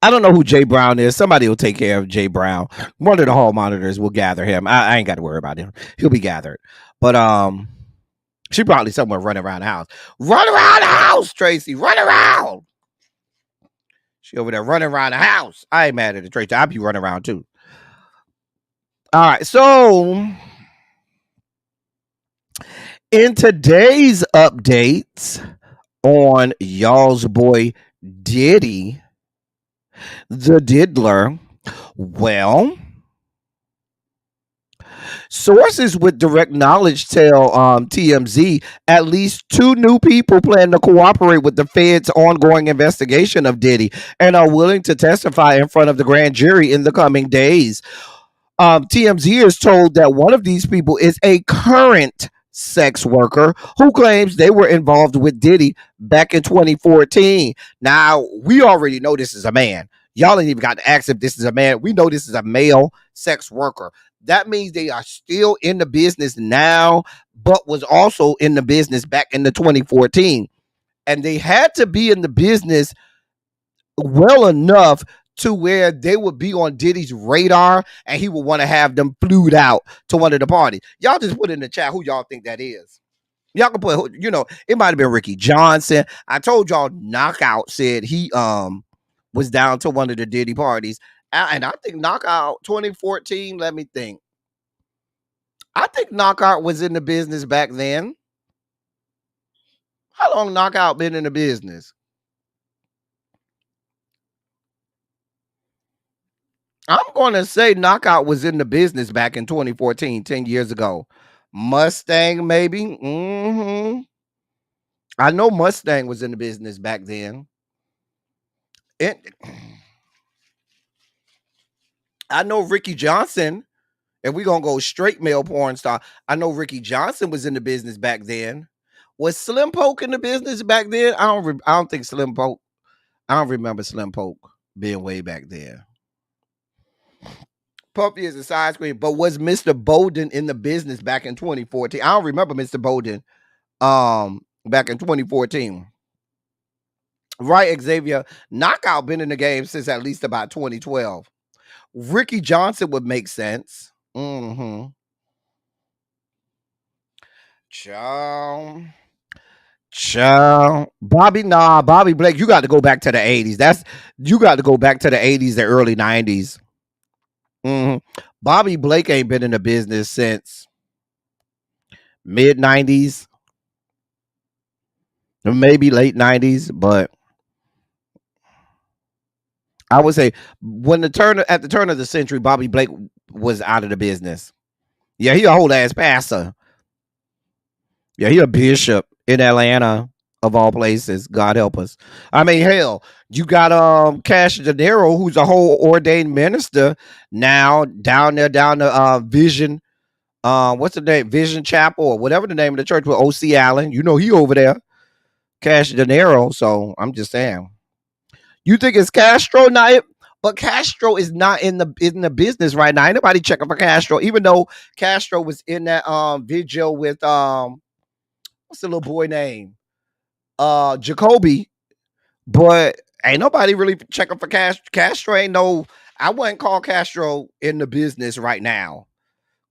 I don't know who Jay Brown is. Somebody will take care of Jay Brown. One of the hall monitors will gather him. I ain't got to worry about him. He'll be gathered. But she probably somewhere running around the house. Run around the house, Tracy. Run around. She over there running around the house. I ain't mad at the Tracy. I'll be running around too. All right. So in today's updates on y'all's boy Diddy, the Diddler, well, sources with direct knowledge tell TMZ at least 2 new people plan to cooperate with the Fed's ongoing investigation of Diddy and are willing to testify in front of the grand jury in the coming days. TMZ is told that one of these people is a current sex worker who claims they were involved with Diddy back in 2014. Now, we already know this is a man. Y'all ain't even got to ask if this is a man. We know this is a male sex worker. That means they are still in the business now, but was also in the business back in the 2014. And they had to be in the business well enough to where they would be on Diddy's radar and he would want to have them flued out to one of the parties. Y'all just put in the chat who y'all think that is. Y'all can put, it might have been Ricky Johnson. I told y'all Knockout said he was down to one of the Diddy parties. And I think Knockout 2014, let me think. I think Knockout was in the business back then. How long Knockout been in the business? I'm going to say Knockout was in the business back in 2014, 10 years ago. Mustang, maybe. Mm-hmm. I know Mustang was in the business back then. I know Ricky Johnson, and we're going to go straight male porn star. I know Ricky Johnson was in the business back then. Was Slim Poke in the business back then? I don't think Slim Poke. I don't remember Slim Poke being way back there. Puppy is a side screen, but was Mr. Bowden in the business back in 2014? I don't remember Mr. Bowden back in 2014. Right, Xavier. Knockout been in the game since at least about 2012. Ricky Johnson would make sense. Mm-hmm. Ciao. Bobby Blake, you got to go back to the 80s. You got to go back to the 80s, the early 90s. Mm-hmm. Bobby Blake ain't been in the business since mid 90s, maybe late 90s, but I would say at the turn of the century, Bobby Blake was out of the business. Yeah, he a whole ass pastor. Yeah, he a bishop in Atlanta. of all places. God help us. I mean, hell, you got Cash Dinero, who's a whole ordained minister now down there, down the Vision. What's the name? Vision Chapel or whatever the name of the church with O.C. Allen. You know he over there, Cash Dinero. So I'm just saying. You think it's Castro night? But Castro is not in the business right now. Ain't nobody checking for Castro, even though Castro was in that video with what's the little boy name? Jacoby. But ain't nobody really checking for Castro. Ain't no, I wouldn't call Castro in the business right now.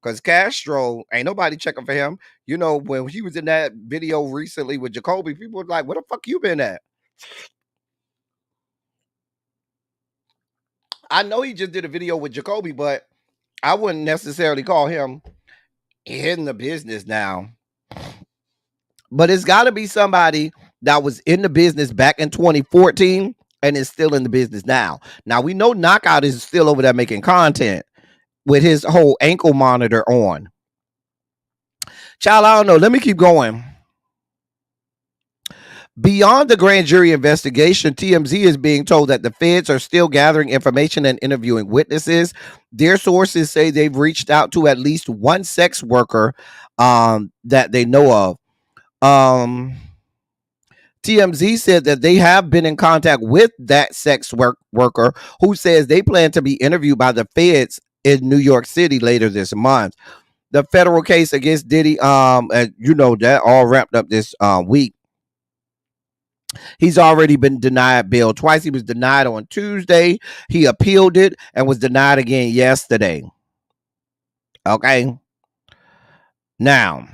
Because Castro, ain't nobody checking for him. You know, when he was in that video recently with Jacoby, people were like, where the fuck you been at? I know he just did a video with Jacoby, but I wouldn't necessarily call him in the business now. But it's got to be somebody that was in the business back in 2014 and is still in the business now. Now, we know Knockout is still over there making content with his whole ankle monitor on. Child, I don't know. Let me keep going. Beyond the grand jury investigation, TMZ is being told that the feds are still gathering information and interviewing witnesses. Their sources say they've reached out to at least one sex worker that they know of. TMZ said that they have been in contact with that sex worker who says they plan to be interviewed by the feds in New York City later this month. The federal case against Diddy, you know, that all wrapped up this week. He's already been denied bail twice. He was denied on Tuesday. He appealed it and was denied again yesterday. Okay. Now,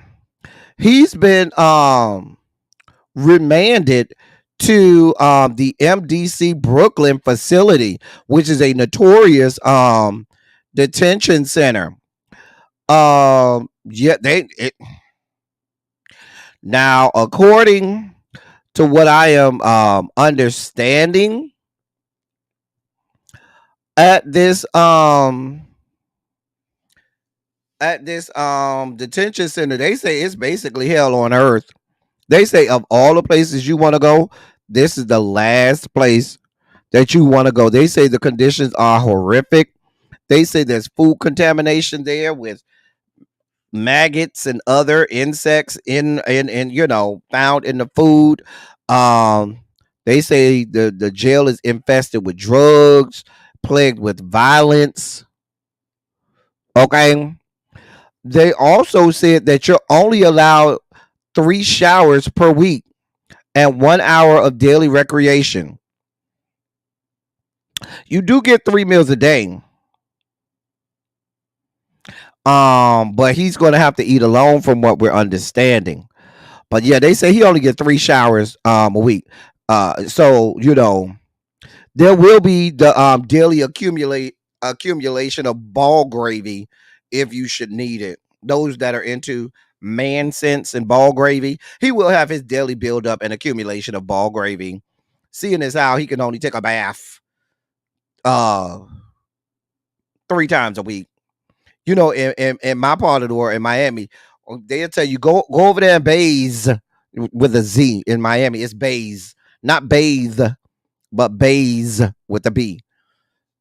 he's been remanded to the MDC Brooklyn facility, which is a notorious detention center. Now, according to what I am understanding, at this detention center, they say it's basically hell on earth. They say of all the places you want to go, this is the last place that you want to go. They say the conditions are horrific. They say there's food contamination there with maggots and other insects in you know, found in the food. They say the jail is infested with drugs, plagued with violence. Okay. They also said that you're only allowed 3 showers per week and 1 hour of daily recreation. You do get 3 meals a day. But he's going to have to eat alone from what we're understanding. But yeah, they say he only gets 3 showers a week. So, you know, there will be the daily accumulation of ball gravy if you should need it. Those that are into man sense and ball gravy, he will have his daily buildup and accumulation of ball gravy. Seeing as how he can only take a bath 3 times a week. You know, in my part of the world, in Miami, they'll tell you go over there and bathe with a Z in Miami. It's bathe, not bathe, but bathe with a B.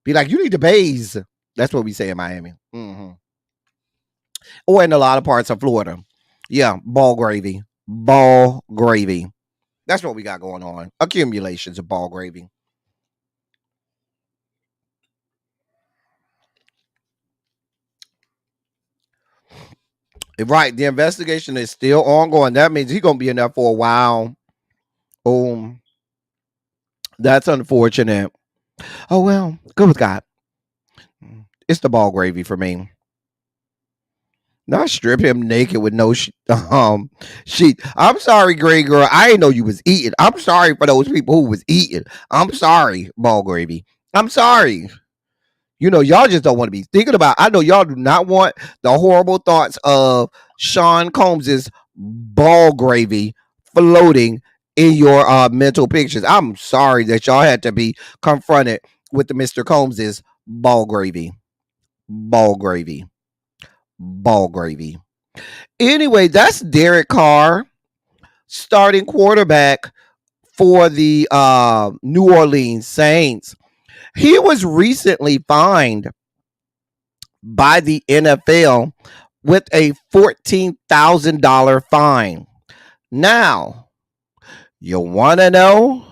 Be like, you need to bathe. That's what we say in Miami. Mm-hmm. Or in a lot of parts of Florida. Yeah, ball gravy. Ball gravy. That's what we got going on. Accumulations of ball gravy. Right. The investigation is still ongoing. That means he's gonna be in there for a while. That's unfortunate. Oh well, good with God. It's the ball gravy for me. Not strip him naked with no sheet. I'm sorry, gray girl. I didn't know you was eating. I'm sorry for those people who was eating. I'm sorry, ball gravy. I'm sorry. You know, y'all just don't want to be thinking about. I know y'all do not want the horrible thoughts of Sean Combs's ball gravy floating in your mental pictures. I'm sorry that y'all had to be confronted with the Mr. Combs's ball gravy. Ball gravy. Ball gravy. Anyway, that's Derek Carr. starting quarterback for the New Orleans Saints. He was recently fined by the NFL with a $14,000 fine. Now, you want to know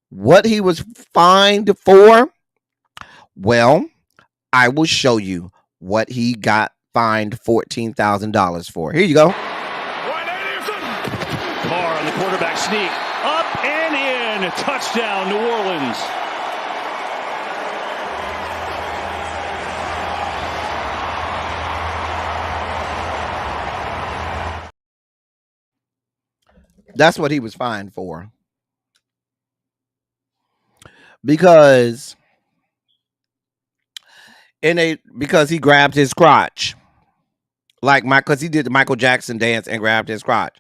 what he was fined for? Well, I will show you what he got fined $14,000 for. Here you go.
Carr on the quarterback sneak. Up and in. Touchdown, New Orleans.
That's what he was fined for. Because he grabbed his crotch. Because he did the Michael Jackson dance and grabbed his crotch.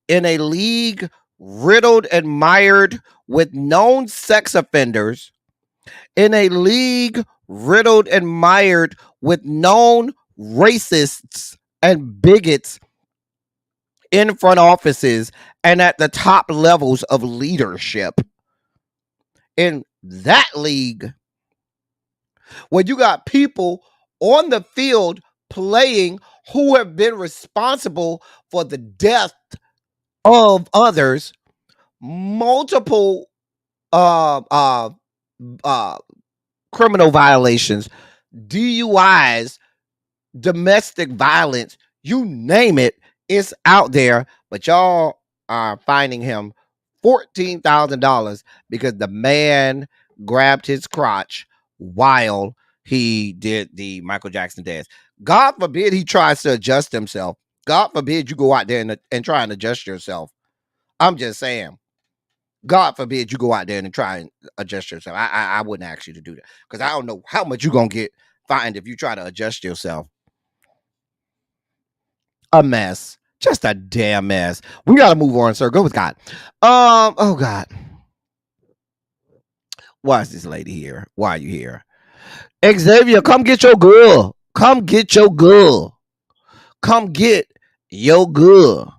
In a league riddled and mired with known sex offenders, in a league riddled and mired with known racists and bigots in front offices and at the top levels of leadership. In that league, where you got people on the field playing who have been responsible for the death of others, multiple criminal violations, DUIs, domestic violence, you name it, it's out there. But y'all are finding him $14,000 because the man grabbed his crotch while he did the Michael Jackson dance. God forbid he tries to adjust himself. God forbid you go out there and try and adjust yourself. I'm just saying. God forbid you go out there and try and adjust yourself. I wouldn't ask you to do that because I don't know how much you're going to get fined if you try to adjust yourself. A mess. Just a damn mess. We got to move on, sir. Go with God. Oh, God. Why is this lady here? Why are you here? Xavier, come get your girl. Come get your girl. Come get your girl.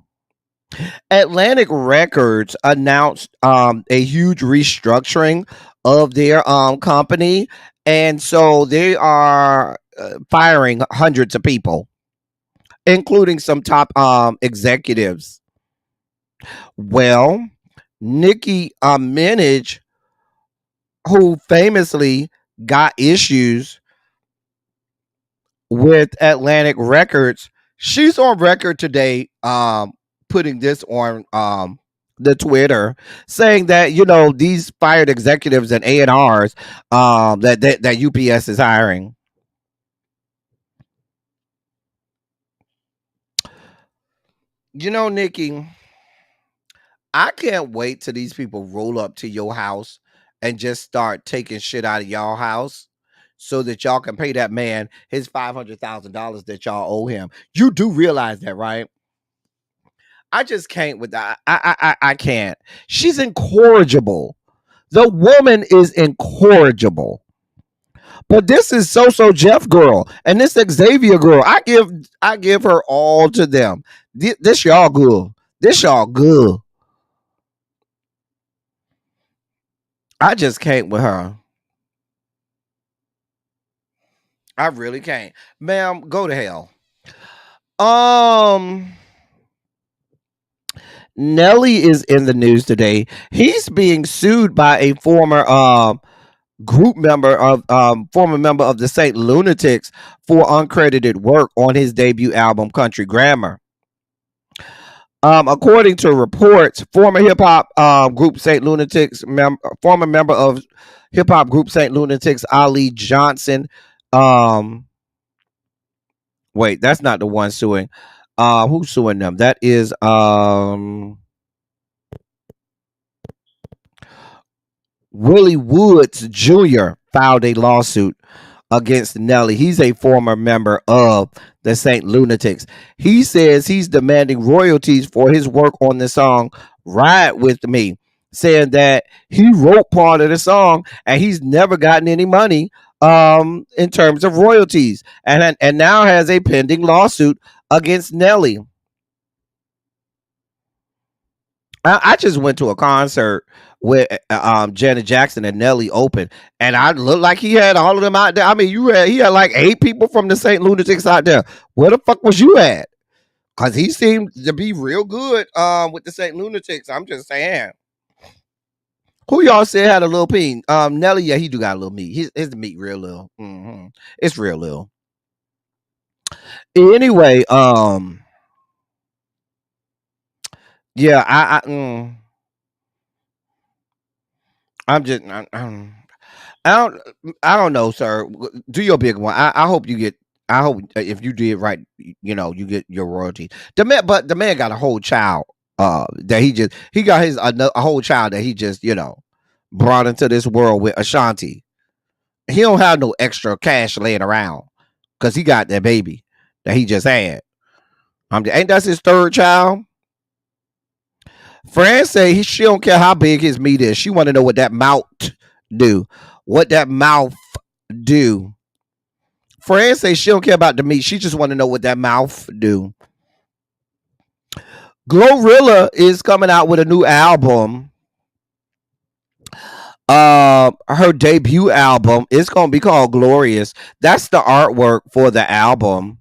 Atlantic Records announced a huge restructuring of their company, and so they are firing hundreds of people, including some top executives. Well, Nicki Minaj, who famously got issues with Atlantic Records, she's on record today putting this on the Twitter, saying that these fired executives and A&Rs that UPS is hiring. Nicki, I can't wait till these people roll up to your house and just start taking shit out of y'all house so that y'all can pay that man his $500,000 that y'all owe him. You do realize that, right? I just can't with that. I can't. She's incorrigible. The woman is incorrigible. But this is So Jeff girl and this Xavier girl. I give her all to them. This y'all good. This y'all good. I just can't with her. I really can't. Ma'am, go to hell. Nelly is in the news today. He's being sued by a former member of the Saint Lunatics for uncredited work on his debut album Country Grammar. According to reports, former hip hop group Saint Lunatics, former member of hip hop group Saint Lunatics, Ali Johnson. Wait, that's not the one suing. Who's suing them? That is Willie Woods Jr. filed a lawsuit against Nelly. He's a former member of the Saint Lunatics. He says he's demanding royalties for his work on the song Ride With Me, saying that he wrote part of the song and he's never gotten any money in terms of royalties, and now has a pending lawsuit against Nelly. I just went to a concert where Janet Jackson and Nelly opened, and I looked like he had all of them out there. I mean, he had like 8 people from the St. Lunatics out there. Where the fuck was you at? Cause he seemed to be real good with the St. Lunatics. I'm just saying. Who y'all said had a little peen? Nelly, yeah, he do got a little meat. His meat real little. It's real little. Anyway, yeah, I'm just, I don't, I don't know, sir. Do your big one. I hope you get. I hope if you did right, you get your royalty. But the man got a whole child. That he got a whole child that he just brought into this world with Ashanti. He don't have no extra cash laying around because he got that baby that he just had. Ain't that his third child? Fran say she don't care how big his meat is. She want to know what that mouth do. What that mouth do. Fran say she don't care about the meat. She just want to know what that mouth do. Glorilla is coming out with a new album. Her debut album. It's gonna be called Glorious. That's the artwork for the album.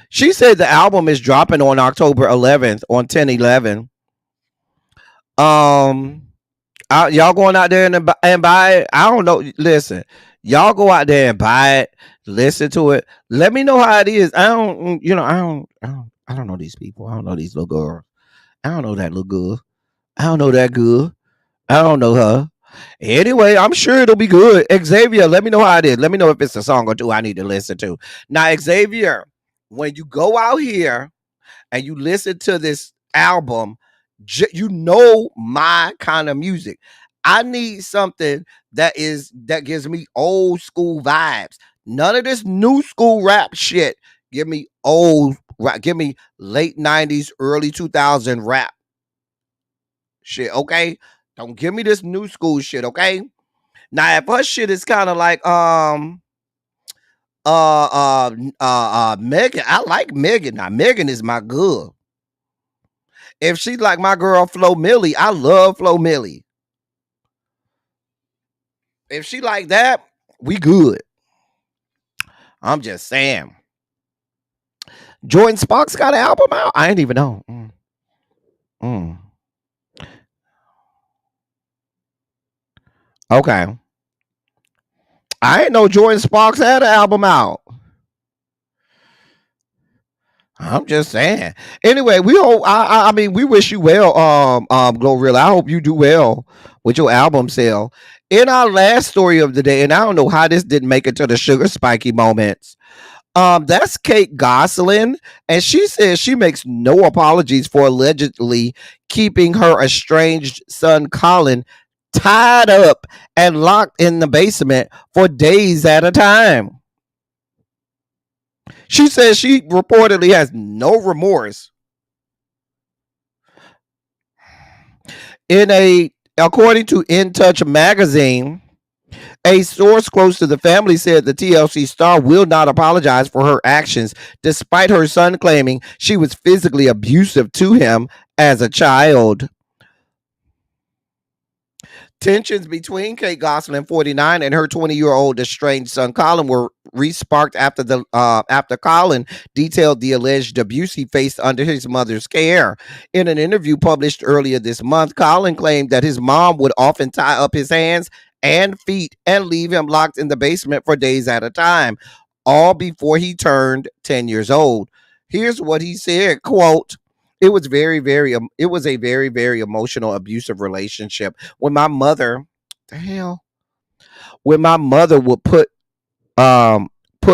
She said the album is dropping on October 11th on 10/11. Y'all going out there and buy it? I don't know. Listen, y'all go out there and buy it. Listen to it. Let me know how it is. I don't know these people. I don't know these little girls. I don't know that little girl. I don't know that girl. I don't know her. Anyway, I'm sure it'll be good. Xavier, let me know how it is. Let me know if it's a song or two I need to listen to. Now, Xavier, when you go out here and you listen to this album, you know my kind of music. I need something that gives me old school vibes. None of this new school rap shit. Give me old rap. Give me late 90s, early 2000 rap shit, okay? Don't give me this new school shit, okay? Now, if her shit is kind of like Megan, I like Megan. Now, Megan is my girl. If she like my girl Flo Millie, I love Flo Millie. If she like that, we good. I'm just saying. Jordan Sparks got an album out. I ain't even know. Okay. I ain't know Jordan Sparks had an album out. I'm just saying. Anyway, we hope. I mean, we wish you well, Glorilla. I hope you do well with your album sale. In our last story of the day, and I don't know how this didn't make it to the sugar spiky moments. That's Kate Gosselin, and she says she makes no apologies for allegedly keeping her estranged son Colin tied up and locked in the basement for days at a time. She says she reportedly has no remorse. According to In Touch magazine, a source close to the family said the TLC star will not apologize for her actions, despite her son claiming she was physically abusive to him as a child. Tensions between Kate Gosselin, 49, and her 20-year-old estranged son Colin were re-sparked after Colin detailed the alleged abuse he faced under his mother's care. In an interview published earlier this month, Colin claimed that his mom would often tie up his hands and feet and leave him locked in the basement for days at a time, all before he turned 10 years old. Here's what he said, quote, it was a very, very emotional, abusive relationship. When my mother would put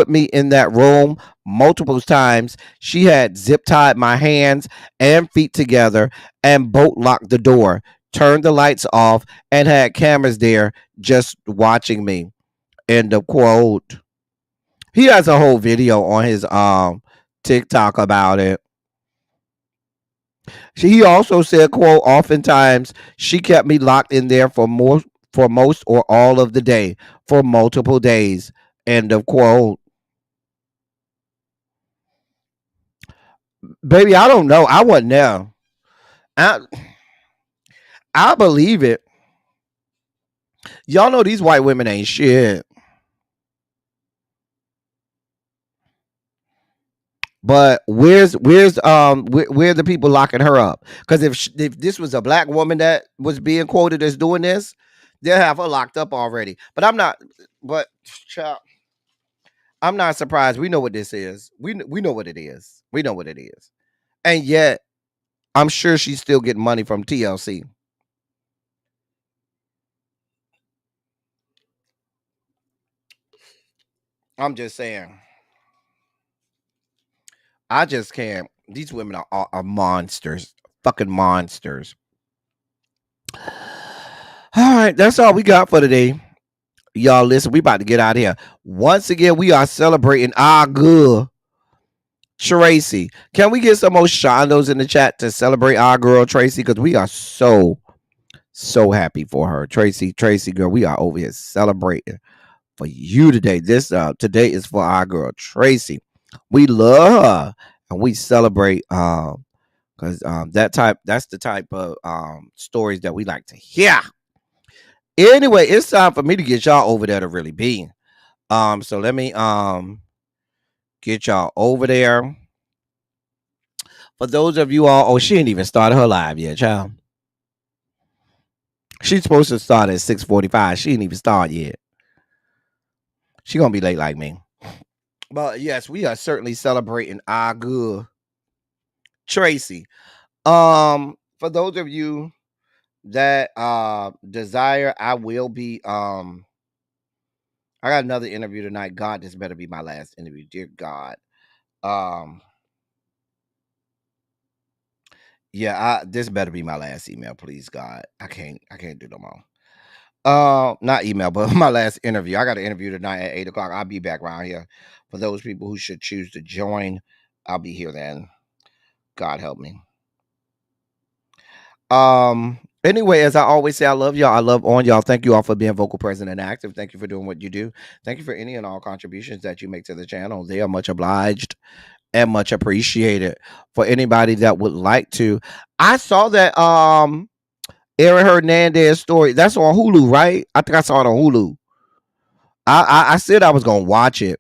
me in that room multiple times, she had zip tied my hands and feet together and bolt locked the door, turned the lights off, and had cameras there just watching me. End of quote. He has a whole video on his TikTok about it. He also said, quote, oftentimes she kept me locked in there for most or all of the day for multiple days. End of quote. Baby, I don't know. I wasn't there. I believe it. Y'all know these white women ain't shit. But where the people locking her up? Because if this was a black woman that was being quoted as doing this, they'll have her locked up already. But I'm not. But child, I'm not surprised. We know what this is. We know what it is. We know what it is. And yet, I'm sure she's still getting money from TLC. I'm just saying. I just can't. These women are monsters. Fucking monsters. All right, that's all we got for today. Y'all listen, we about to get out of here. Once again, we are celebrating our girl, Tracy. Can we get some more shondos in the chat to celebrate our girl, Tracy? Because we are so happy for her. Tracy, girl, we are over here celebrating for you today. This today is for our girl, Tracy. We love her and we celebrate because that's the type of stories that we like to hear. Anyway, it's time for me to get y'all over there to really be. So let me get y'all over there. For those of you all, she ain't even started her live yet, child. She's supposed to start at 6:45. She ain't even started yet. She gonna be late like me. But yes, we are certainly celebrating our good Tracy. For those of you that desire, I will be I got another interview tonight. God, this better be my last interview. Dear God. Yeah, this better be my last email, please, God. I can't do no more. Not email, but my last interview. I got an interview tonight at 8:00. I'll be back around here. For those people who should choose to join, I'll be here then. God help me. Anyway, as I always say, I love y'all. I love on y'all. Thank you all for being vocal, present, and active. Thank you for doing what you do. Thank you for any and all contributions that you make to the channel. They are much obliged and much appreciated. For anybody that would like to, I saw that Aaron Hernandez story. That's on Hulu, right? I think I saw it on Hulu. I said I was gonna watch it.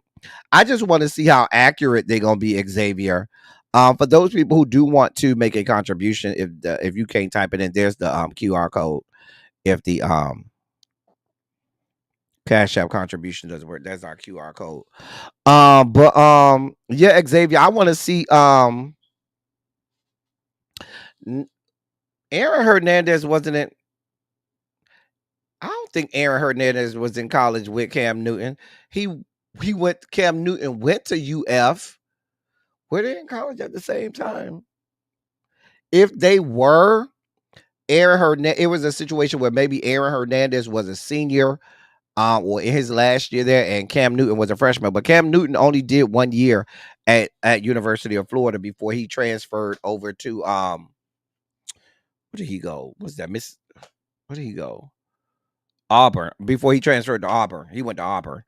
I just want to see how accurate they're gonna be, Xavier. For those people who do want to make a contribution, if you can't type it in, there's the QR code. If the CashApp contribution doesn't work, that's our QR code. Yeah, Xavier, I want to see Aaron Hernandez wasn't in. I don't think Aaron Hernandez was in college with Cam Newton. He went. Cam Newton went to UF. Were they in college at the same time? If they were, Aaron Hernandez, it was a situation where maybe Aaron Hernandez was a senior, or in his last year there, and Cam Newton was a freshman. But Cam Newton only did 1 year at University of Florida before he transferred over to where did he go? What's that? Where did he go? Auburn. Before he transferred to Auburn, he went to Auburn,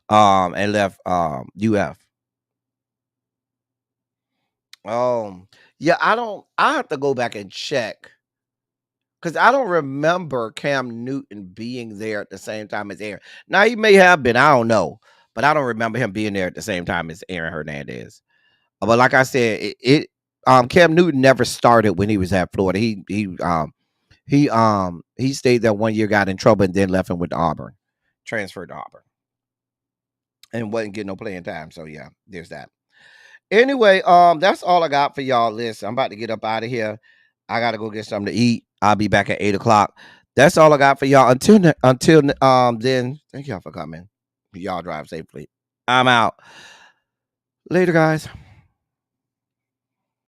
and left UF. Yeah, I have to go back and check because I don't remember Cam Newton being there at the same time as Aaron. Now he may have been, I don't know, but I don't remember him being there at the same time as Aaron Hernandez. But like I said, Cam Newton never started when he was at Florida. He stayed there 1 year, got in trouble, and then left him with Auburn, transferred to Auburn, and wasn't getting no playing time. So yeah, there's that. Anyway, that's all I got for y'all. Listen, I'm about to get up out of here. I gotta go get something to eat. I'll be back at 8:00. That's all I got for y'all. Until then, thank y'all for coming. Y'all drive safely. I'm out. Later, guys.